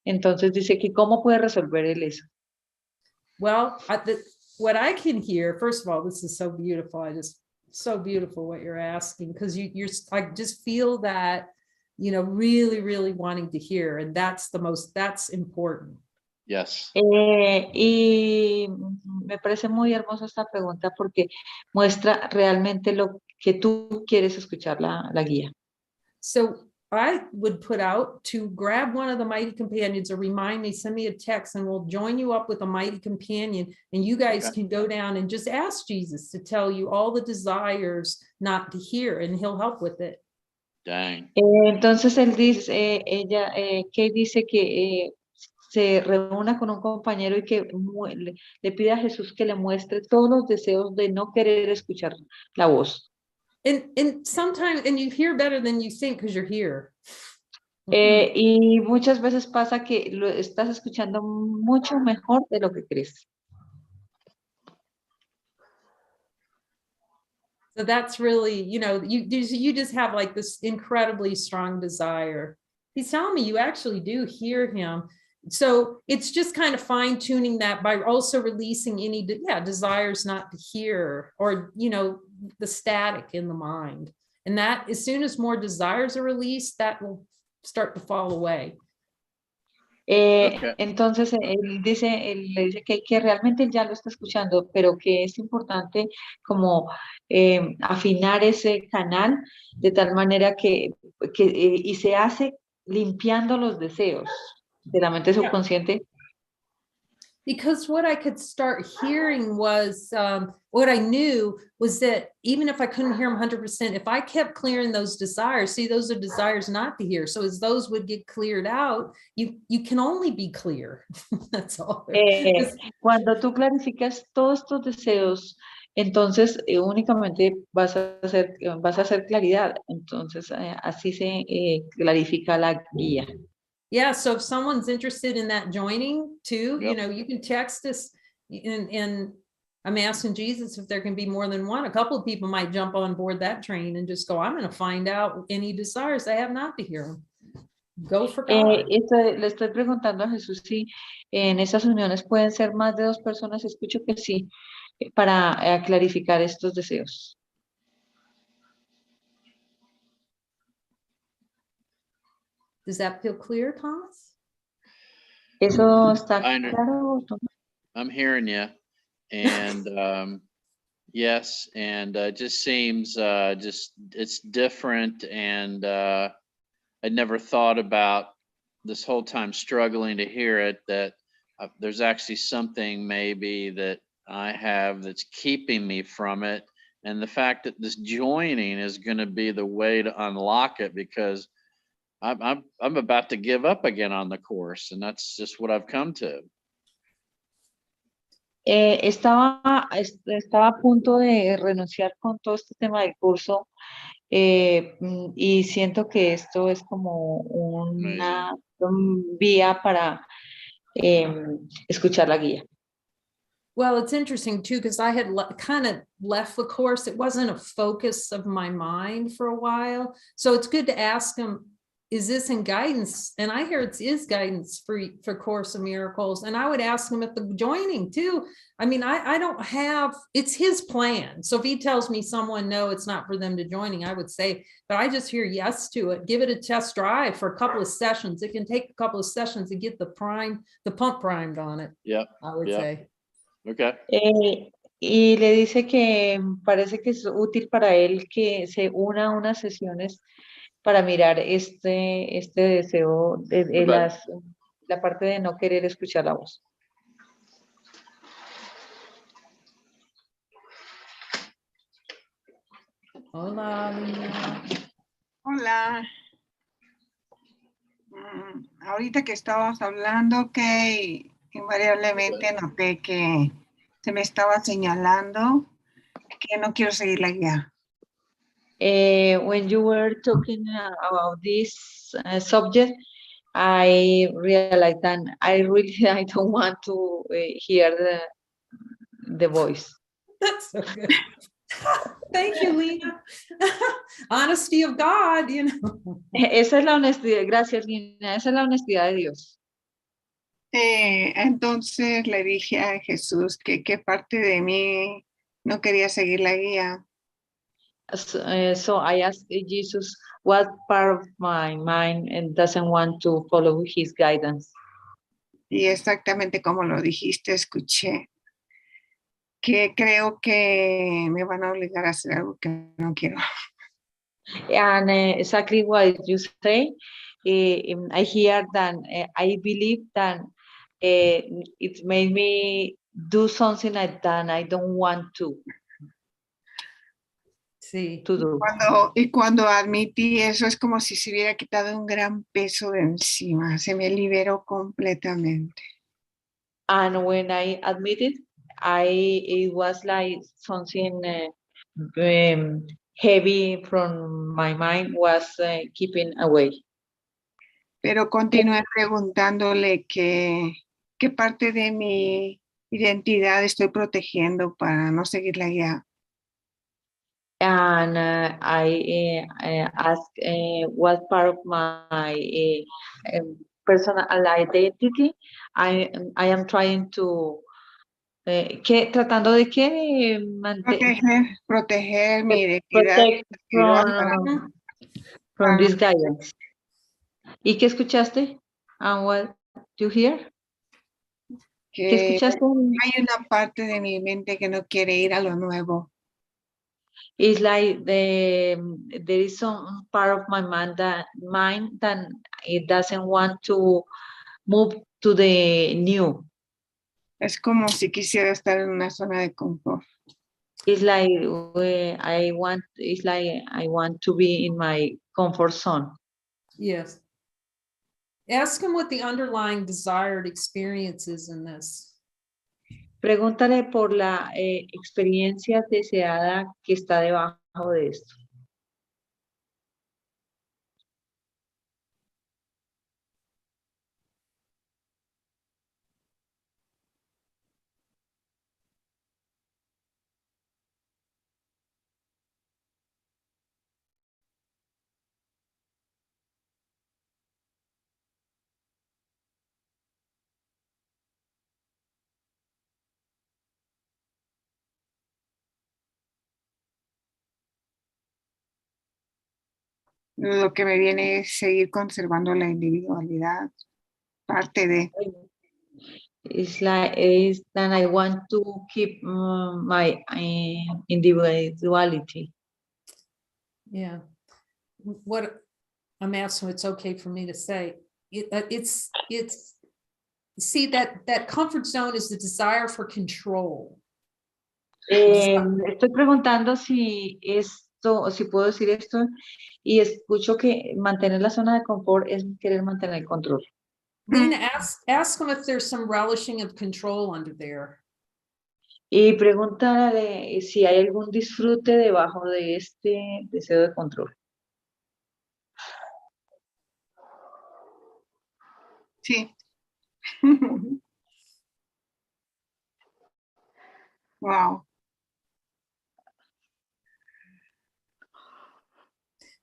Entonces dice que cómo puede resolver él eso. Well, what I can hear, first of all, this is so beautiful. So beautiful what you're asking, because I just feel that, you know, really, really wanting to hear, and that's important. Yes. Y me parece muy hermosa esta pregunta porque muestra realmente lo que tú quieres escuchar la guía. So I would put out to grab one of the mighty companions or remind me, send me a text, and we'll join you up with a mighty companion. And you guys can go down and just ask Jesus to tell you all the desires not to hear, and he'll help with it. Dang. Entonces él dice, Kay dice que se reúna con un compañero y que le pida a Jesús que le muestre todos los deseos de no querer escuchar la voz. And sometimes, and you hear better than you think because you're here. Y muchas veces pasa que lo estás escuchando mucho mejor de lo que crees. So that's really, you know, you just have like this incredibly strong desire. He's telling me you actually do hear him. So it's just kind of fine tuning that by also releasing any desires not to hear, or, you know, the static in the mind. And that as soon as more desires are released, that will start to fall away. Okay. Entonces, él le dice que realmente él ya lo está escuchando, pero que es importante como afinar ese canal de tal manera y se hace limpiando los deseos de la mente Yeah. subconsciente. Because what I could start hearing was, what I knew was that even if I couldn't hear them 100%, if I kept clearing those desires, see, those are desires not to hear. So as those would get cleared out, you can only be clear. That's all. Cuando tú clarificas todos estos deseos, entonces únicamente vas a hacer claridad. Entonces, así se clarifica la guía. Yeah, so if someone's interested in that joining too, Yep. you can text us, and I'm asking Jesus if there can be more than one. A couple of people might jump on board that train and just go, I'm going to find out any desires I have not to hear them. Go for God. Le estoy preguntando a Jesús si en esas uniones pueden ser más de 2 personas. Escucho que sí, para clarificar estos deseos. Does that feel clear, Thomas? ¿Eso está I know. claro? I'm hearing you. And yes, and it just seems it's different. And I'd never thought about this whole time struggling to hear it, that there's actually something maybe that I have that's keeping me from it. And the fact that this joining is going to be the way to unlock it, because I'm about to give up again on the course, and that's just what I've come to. Estaba a punto de renunciar con todo este tema del curso, y siento que esto es como una vía para escuchar la guía. Well, it's interesting too, because I had kind of left the course. It wasn't a focus of my mind for a while. So it's good to ask them, is this in guidance? And I hear it is guidance for Course of Miracles. And I would ask them at the joining too. I mean, I don't have, it's his plan. So if he tells me someone, no, it's not for them to joining, I would say, but I just hear yes to it. Give it a test drive for a couple of sessions. It can take a couple of sessions to get the pump primed on it. Yep. I would say. Okay. Y le dice que parece que es útil para él que se una a unas sesiones para mirar este deseo de la parte de no querer escuchar la voz. Hola, Lina. Hola. Ahorita que estabas hablando, que invariablemente noté que se me estaba señalando que no quiero seguir la guía. When you were talking about this subject, I realized that I don't want to hear the voice. That's so good. Thank you, Lina. Honesty of God, Esa es la honestidad, gracias, Lina, esa es la honestidad de Dios. Entonces le dije a Jesús que qué parte de mí no quería seguir la guía. So I asked Jesus what part of my mind and doesn't want to follow his guidance. Y exactamente como lo dijiste, escuché que creo que me van a obligar a hacer algo que no quiero. And exactly what you say, I hear that I believe that it made me do something like that I don't want to. Sí. To do. Cuando admití eso, es como si se hubiera quitado un gran peso de encima, se me liberó completamente. And when I admitted, it was like something heavy from my mind was keeping away. Pero continué preguntándole qué parte de mi identidad estoy protegiendo para no seguir la guía. And I asked what part of my personal identity I am trying to tratando de qué proteger mi identidad from this guidance. ¿Y qué escuchaste? And what? You hear? ¿Qué Que escuchaste? hay una parte de mi mente que no quiere ir a lo nuevo. It's like there is some part of my mind that it doesn't want to move to the new. Es como si quisiera estar en una zona de confort. It's like I want to be in my comfort zone. Yes. Ask him what the underlying desired experience is in this. Pregúntale por la experiencia deseada que está debajo de esto. Lo que me viene es seguir conservando la individualidad, parte de. It's that I want to keep my individuality. Yeah. What I'm asking, it's okay for me to say, it's see that comfort zone is the desire for control. Estoy preguntando si puedo decir esto, y escucho que mantener la zona de confort es querer mantener el control. Lena, ask them if there's some relishing of control under there. Y pregúntale si hay algún disfrute debajo de este deseo de control. Sí. Wow.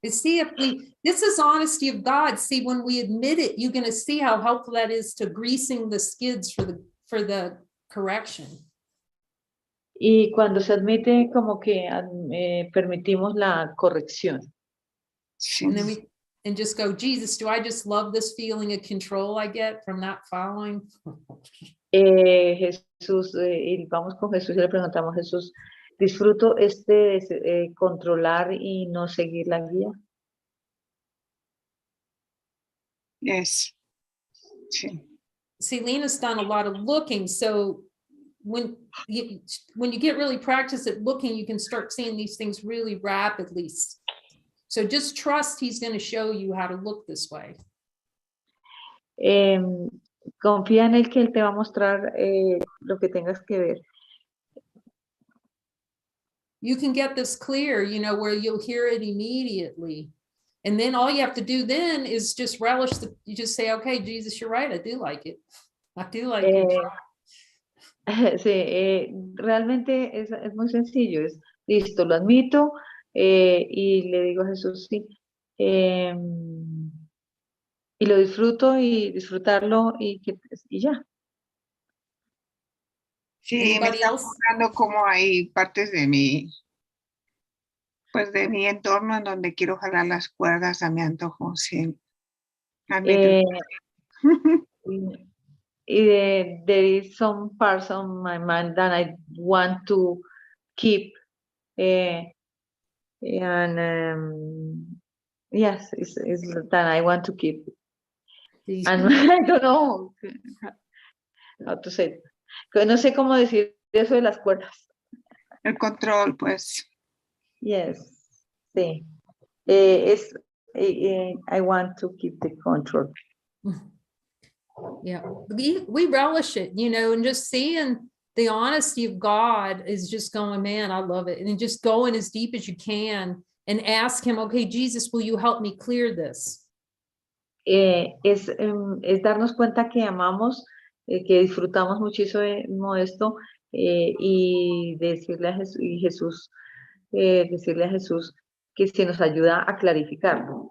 And see if this is honesty of God. See, when we admit it, you're going to see how helpful that is to greasing the skids for the correction. Y cuando se admite, como que permitimos la corrección. Sí. And then and just go, Jesus, do I just love this feeling of control I get from not following? Jesús, y vamos con Jesús y le preguntamos, Jesús, ¿disfruto controlar y no seguir la guía? Yes. Sí. See, Lena's done a lot of looking, so when you get really practice at looking, you can start seeing these things really rapidly. So just trust he's going to show you how to look this way. Confía en él, que él te va a mostrar lo que tengas que ver. You can get this clear, where you'll hear it immediately. And then all you have to do then is just relish you just say, okay, Jesus, you're right. I do like it. I do like it. Sí, realmente es muy sencillo. Es listo, lo admito, y le digo a Jesús, sí. Y lo disfruto, y disfrutarlo, y ya. Sí, me está mostrando cómo hay partes de mi entorno en donde quiero jalar las cuerdas a mi antojo, sí. There is some parts of my mind that I want to keep, and yes, it's that I want to keep. Sí. And I don't know how to say it. No sé cómo decir eso de las cuerdas. El control, pues. Yes, sí. I want to keep the control. Yeah, we relish it, and just seeing the honesty of God is just going, man, I love it. And just going as deep as you can and ask him, okay, Jesus, will you help me clear this? Es darnos cuenta que amamos, que disfrutamos muchísimo esto, y decirle a Jesús, decirle a Jesús que se nos ayuda a clarificarlo.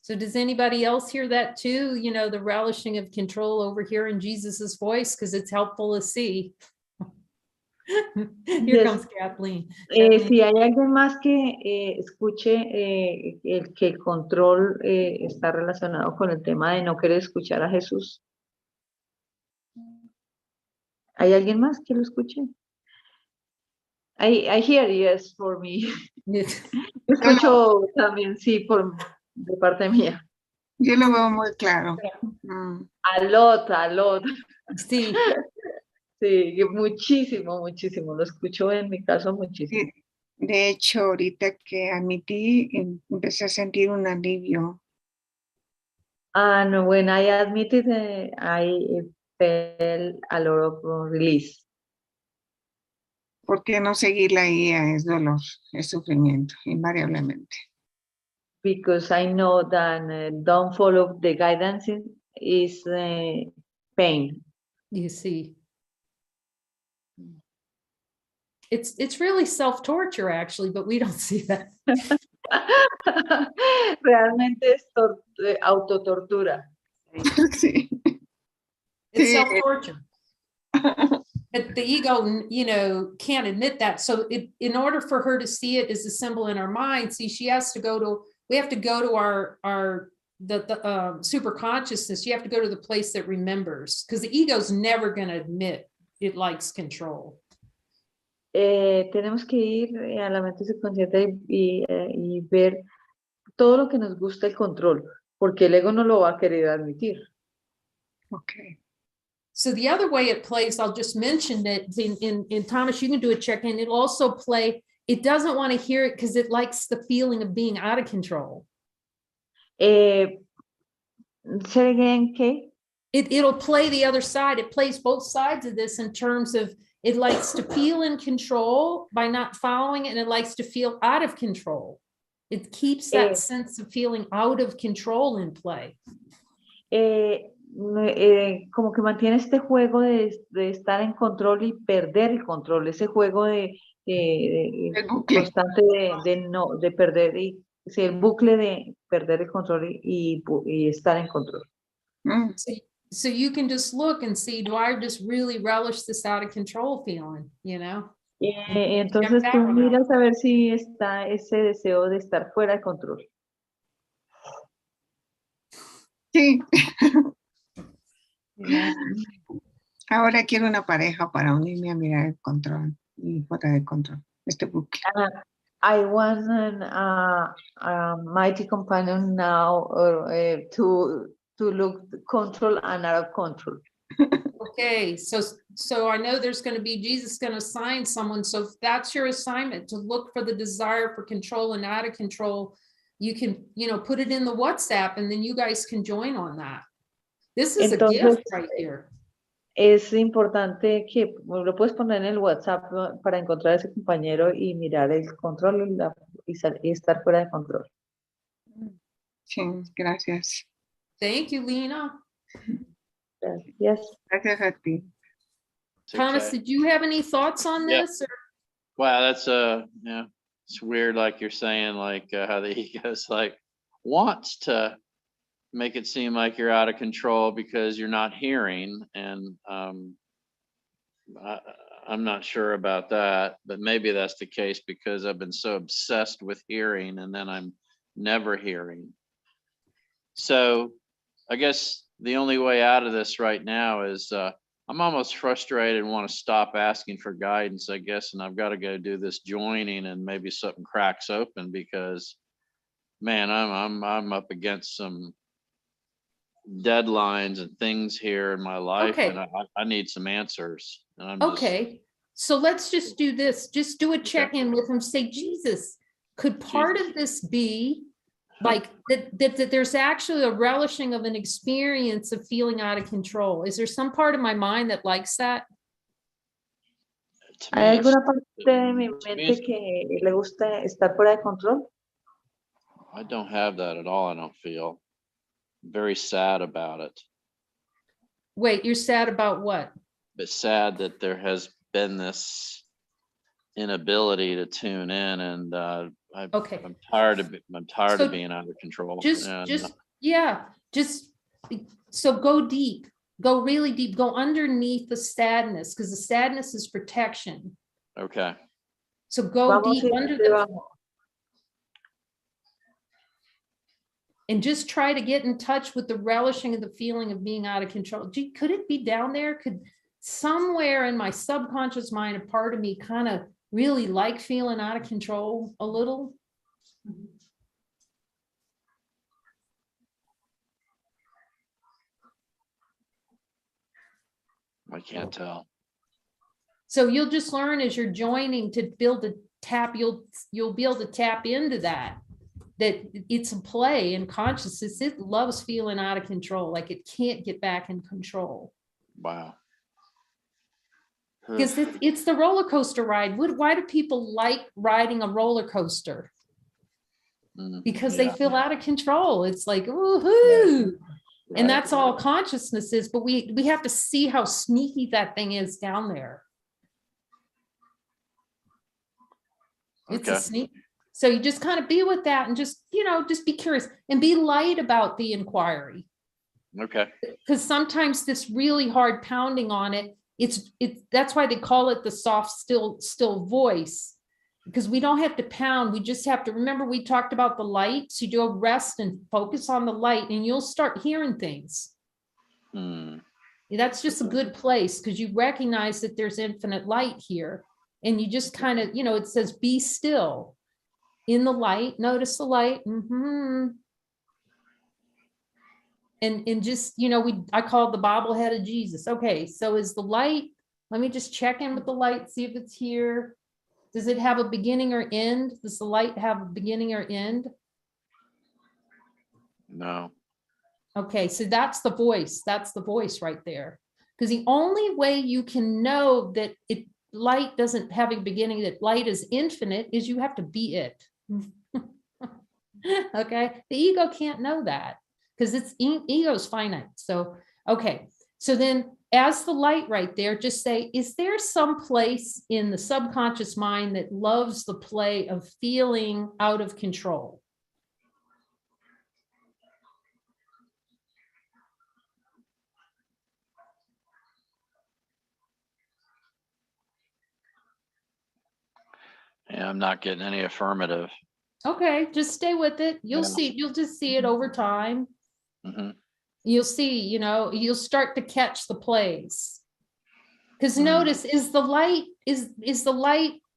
So does anybody else hear that too? The relishing of control over here in Jesus's voice, because it's helpful to see. Here comes Kathleen. Si hay alguien más que escuche que el control está relacionado con el tema de no querer escuchar a Jesús. ¿Hay alguien más que lo escuche? I hear yes for me. Yo escucho también sí de parte mía. Yo lo veo muy claro. Mm. A lot. Sí, Sí, muchísimo, muchísimo. Lo escucho en mi caso muchísimo. De hecho, ahorita que admití, empecé a sentir un alivio. No, when I admitted, I felt a lot of release. Porque no seguir la guía es dolor, es sufrimiento, invariablemente. Because I know that don't follow the guidance is pain. you see. It's really self-torture actually, but we don't see that. Realmente es autotortura. Sí. It's Sí. self-torture. But the ego, you know, can't admit that. So in order for her to see it as a symbol in our mind, see, we have to go to our super consciousness. You have to go to the place that remembers, because the ego's never going to admit it likes control. Tenemos que ir a la mente subconsciente y ver todo lo que nos gusta el control, porque el ego no lo va a querer admitir. Okay. So the other way it plays, I'll just mention that in Thomas, you can do a check-in. It'll also play, it doesn't want to hear it because it likes the feeling of being out of control. Say again, Kate? It'll play the other side. It plays both sides of this in terms of it likes to feel in control by not following it, and it likes to feel out of control. It keeps that sense of feeling out of control in play. Como que mantiene este juego de estar en control y perder el control, ese juego de constante de perder, el bucle de perder el control y estar en control. Mm. So you can just look and see, do I just really relish this out of control feeling, you know? Entonces tú miras a ver si está ese deseo de estar fuera de control. Sí. Ahora quiero una pareja para unirme a mirar el control y fuera de control, este bucle. I want a mighty companion now to look control and out of control. Okay, so I know there's going to be, Jesus is going to assign someone. So if that's your assignment, to look for the desire for control and out of control, you can, you know, put it in the WhatsApp and then you guys can join on that. This is Entonces, a gift right here. Es importante que lo puedes poner en el WhatsApp para encontrar a ese compañero y mirar el control y estar fuera de control. Sí, gracias. Thank you, Lena. Gracias. Gracias a ti. Thomas, did you have any thoughts on this? Or? Wow, that's yeah, it's weird. Like you're saying, like how the ego's like wants to make it seem like you're out of control because you're not hearing, and I'm not sure about that, but maybe that's the case because I've been so obsessed with hearing and then I'm never hearing. So I guess the only way out of this right now is I'm almost frustrated and want to stop asking for guidance, I guess, and I've got to go do this joining and maybe something cracks open, because man, I'm up against some deadlines and things here in my life, Okay. and I need some answers. And I'm Okay, so let's just do this. Just do a check-in with him. Say, Jesus, could part of this be like that there's actually a relishing of an experience of feeling out of control? Is there some part of my mind that likes that? ¿Hay alguna parte de mi mente que le gusta estar fuera de control? I don't have that at all. I don't feel very sad about it. Wait, you're sad about what? But sad that there has been this inability to tune in, and Okay. I'm tired of So being out of control. So go deep, go really deep, go underneath the sadness, because the sadness is protection. Okay. So go deep under the, and just try to get in touch with the relishing of the feeling of being out of control. Gee, could it be down there? somewhere in my subconscious mind, a part of me kind of really like feeling out of control a little. I can't tell. So you'll just learn as you're joining to build a tap, you'll be able to tap into that it's a play in consciousness. It loves feeling out of control, like it can't get back in control. Wow. Because it's the roller coaster ride. Why do people like riding a roller coaster? Because they feel out of control. It's like, woohoo. And that's all consciousness is, but we have to see how sneaky that thing is down there. It's a sneak. So you just kind of be with that and just, just be curious and be light about the inquiry. Okay. Because sometimes this really hard pounding on it, that's why they call it the soft, still voice, because we don't have to pound. We just have to remember, we talked about the light. So you do a rest and focus on the light and you'll start hearing things. That's just a good place because you recognize that there's infinite light here. And you just kind of, it says, be still in the light, notice the light. And just, I call it the bobblehead of Jesus. Okay, so is the light, let me just check in with the light, see if it's here. Does it have a beginning or end? Does the light have a beginning or end? No. Okay, so that's the voice right there. Because the only way you can know that light doesn't have a beginning, that light is infinite, is you have to be it. Okay, the ego can't know that because ego's finite. So, okay, so then as the light right there, just say, is there some place in the subconscious mind that loves the play of feeling out of control? Yeah, I'm not getting any affirmative. Okay, just stay with it. You'll just see it over time. You'll see, you'll start to catch the plays. Because notice, is the light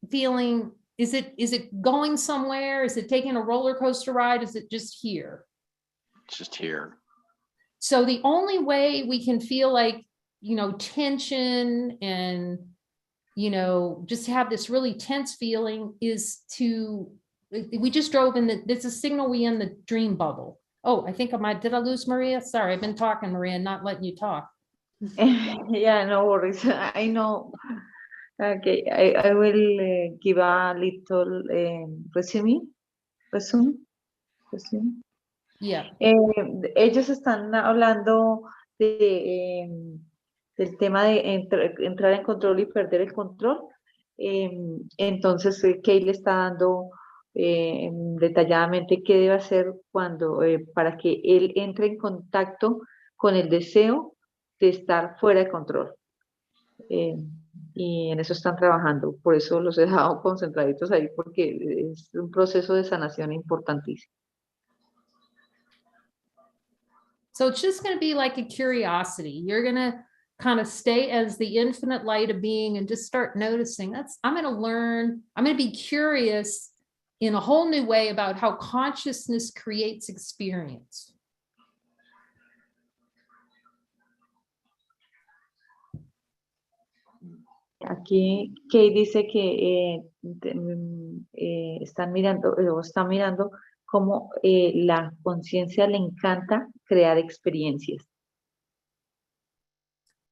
feeling, is it going somewhere? Is it taking a roller coaster ride? Is it just here? It's just here. So the only way we can feel like, tension and, just have this really tense feeling is we just drove in there's a signal we in the dream bubble. Oh, I think did I lose Maria? Sorry, I've been talking, Maria, and not letting you talk. Yeah, no worries. I know. Okay, I will give a little resume. Yeah. Ellos están hablando del tema de entrar en control y perder el control. Entonces, Kay le está dando detalladamente qué debe hacer para que él entre en contacto con el deseo de estar fuera de control. Y en eso están trabajando. Por eso los he dejado concentraditos ahí, porque es un proceso de sanación importantísimo. So it's just going to be like a curiosity. You're going to kind of stay as the infinite light of being and just start noticing. I'm going to learn, I'm going to be curious in a whole new way about how consciousness creates experience. Aquí Kay dice que están mirando cómo la conciencia le encanta crear experiencias.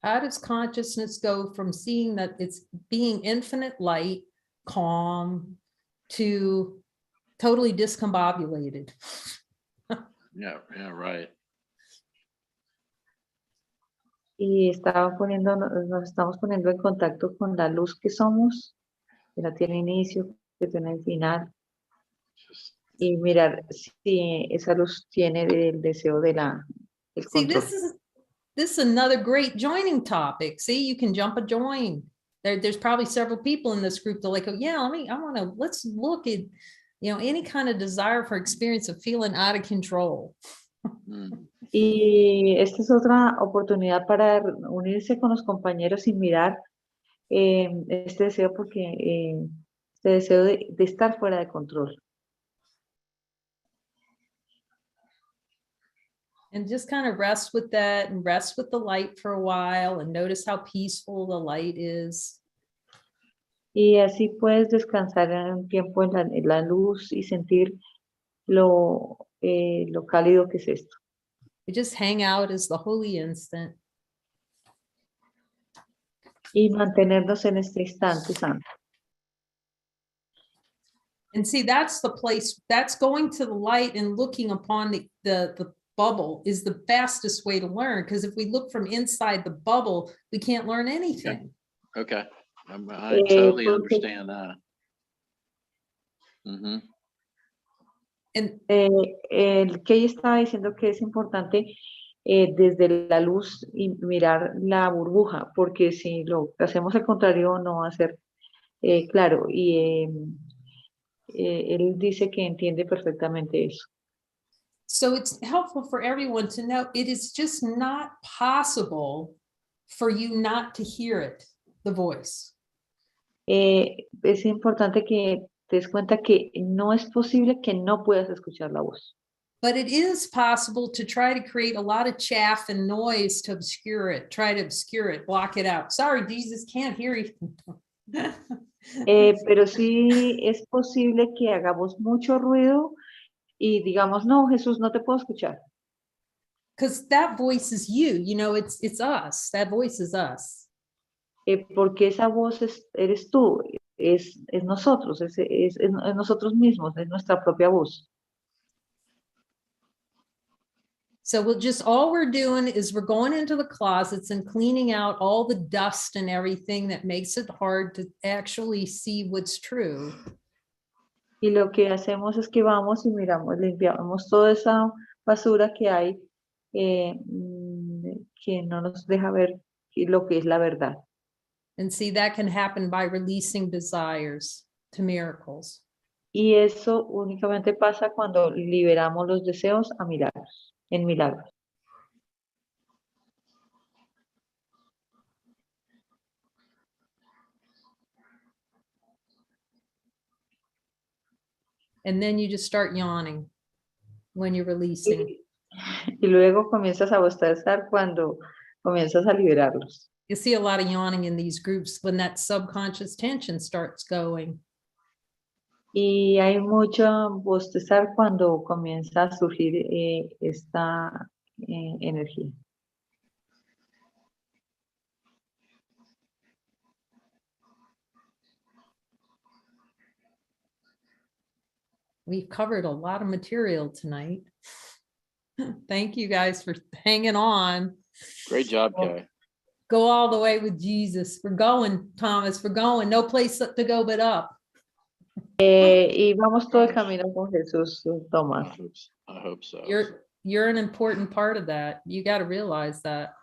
How does consciousness go from seeing that it's being infinite light, calm, to totally discombobulated? Yeah, right. Y nos estamos poniendo en contacto con la luz que somos, que no tiene inicio, que tiene final, y mirar si esa luz tiene el deseo del control. This is another great joining topic. See, you can jump a join. There's probably several people in this group that like, oh yeah, let's look at, any kind of desire for experience of feeling out of control. Y esta es otra oportunidad para unirse con los compañeros y mirar este deseo porque este deseo de estar fuera de control. And just kind of rest with that and rest with the light for a while and notice how peaceful the light is. Y así puedes descansar en un tiempo en la luz y sentir lo cálido que es esto. You just hang out as the holy instant. Y mantenernos en este instante santo. And see, that's the place, that's going to the light and looking upon the bubble is the fastest way to learn. Because if we look from inside the bubble, we can't learn anything. Okay. I totally porque- understand that. Mhm. And el que ella estaba diciendo que es importante desde la luz y mirar la burbuja, porque si lo hacemos al contrario no va a ser claro. Y él dice que entiende perfectamente eso. so it's helpful for everyone to know it is just not possible for you not to hear it, the voice. Es importante que te des cuenta que no es posible que no puedas escuchar la voz. But it is possible to try to create a lot of chaff and noise to obscure it, try to obscure it, block it out. Sorry, Jesus can't hear you. Pero sí es posible que hagamos mucho ruido y digamos, no, Jesús, no te puedo escuchar. Because that voice is you, it's us. That voice is us. Porque esa voz eres tú, es nosotros, es nosotros mismos, es nuestra propia voz. So all we're doing is we're going into the closets and cleaning out all the dust and everything that makes it hard to actually see what's true. Y lo que hacemos es que vamos y miramos, limpiamos toda esa basura que hay que no nos deja ver lo que es la verdad. And see, that can happen by releasing desires to miracles. Y eso únicamente pasa cuando liberamos los deseos a milagros, en milagros. And then you just start yawning when you're releasing. Y luego comienzas a bostezar cuando comienzas a liberarlos. You see a lot of yawning in these groups when that subconscious tension starts going. Y hay mucho bostezar cuando comienza a surgir esta energía. We've covered a lot of material tonight. Thank you guys for hanging on. Great job, Kay. Go all the way with Jesus. We're going, Thomas, we're going. No place to go but up. Y vamos todo el camino con Jesús, Tomás. I hope so. You're an important part of that. You got to realize that.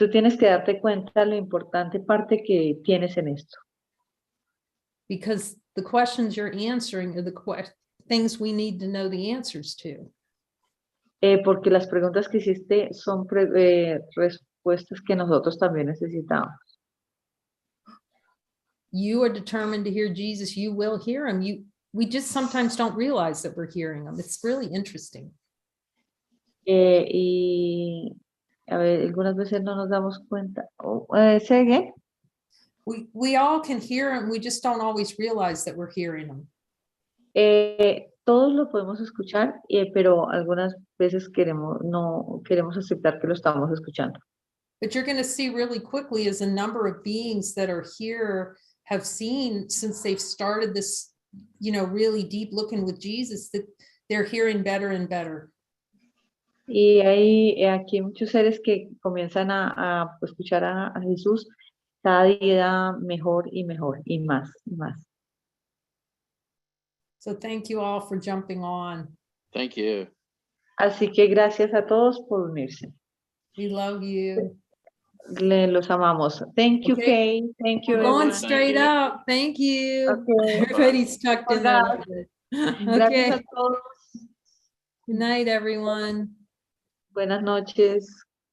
Tú tienes que darte cuenta lo importante parte que tienes en esto. Because the questions you're answering are the things we need to know the answers to. Porque las preguntas que hiciste son respuestas que nosotros también necesitamos. You are determined to hear Jesus. You will hear him. We just sometimes don't realize that we're hearing him. It's really interesting. Y a ver, algunas veces no nos damos cuenta. ¿Say again? We all can hear him. We just don't always realize that we're hearing him. Todos lo podemos escuchar, pero algunas veces no queremos aceptar que lo estamos escuchando. But you're going to see really quickly as a number of beings that are here have seen since they've started this, really deep looking with Jesus, that they're hearing better and better. Y hay aquí muchos seres que comienzan a escuchar a Jesús cada día mejor y mejor y más y más. So thank you all for jumping on. Thank you. Así que gracias a todos por unirse. We love you. Los amamos. Thank you, Okay. Kay. Thank you. We're going everyone. straight you. up. Thank you. Okay. Everybody's tucked in there. Gracias Okay. a todos. Good night, everyone. Buenas noches.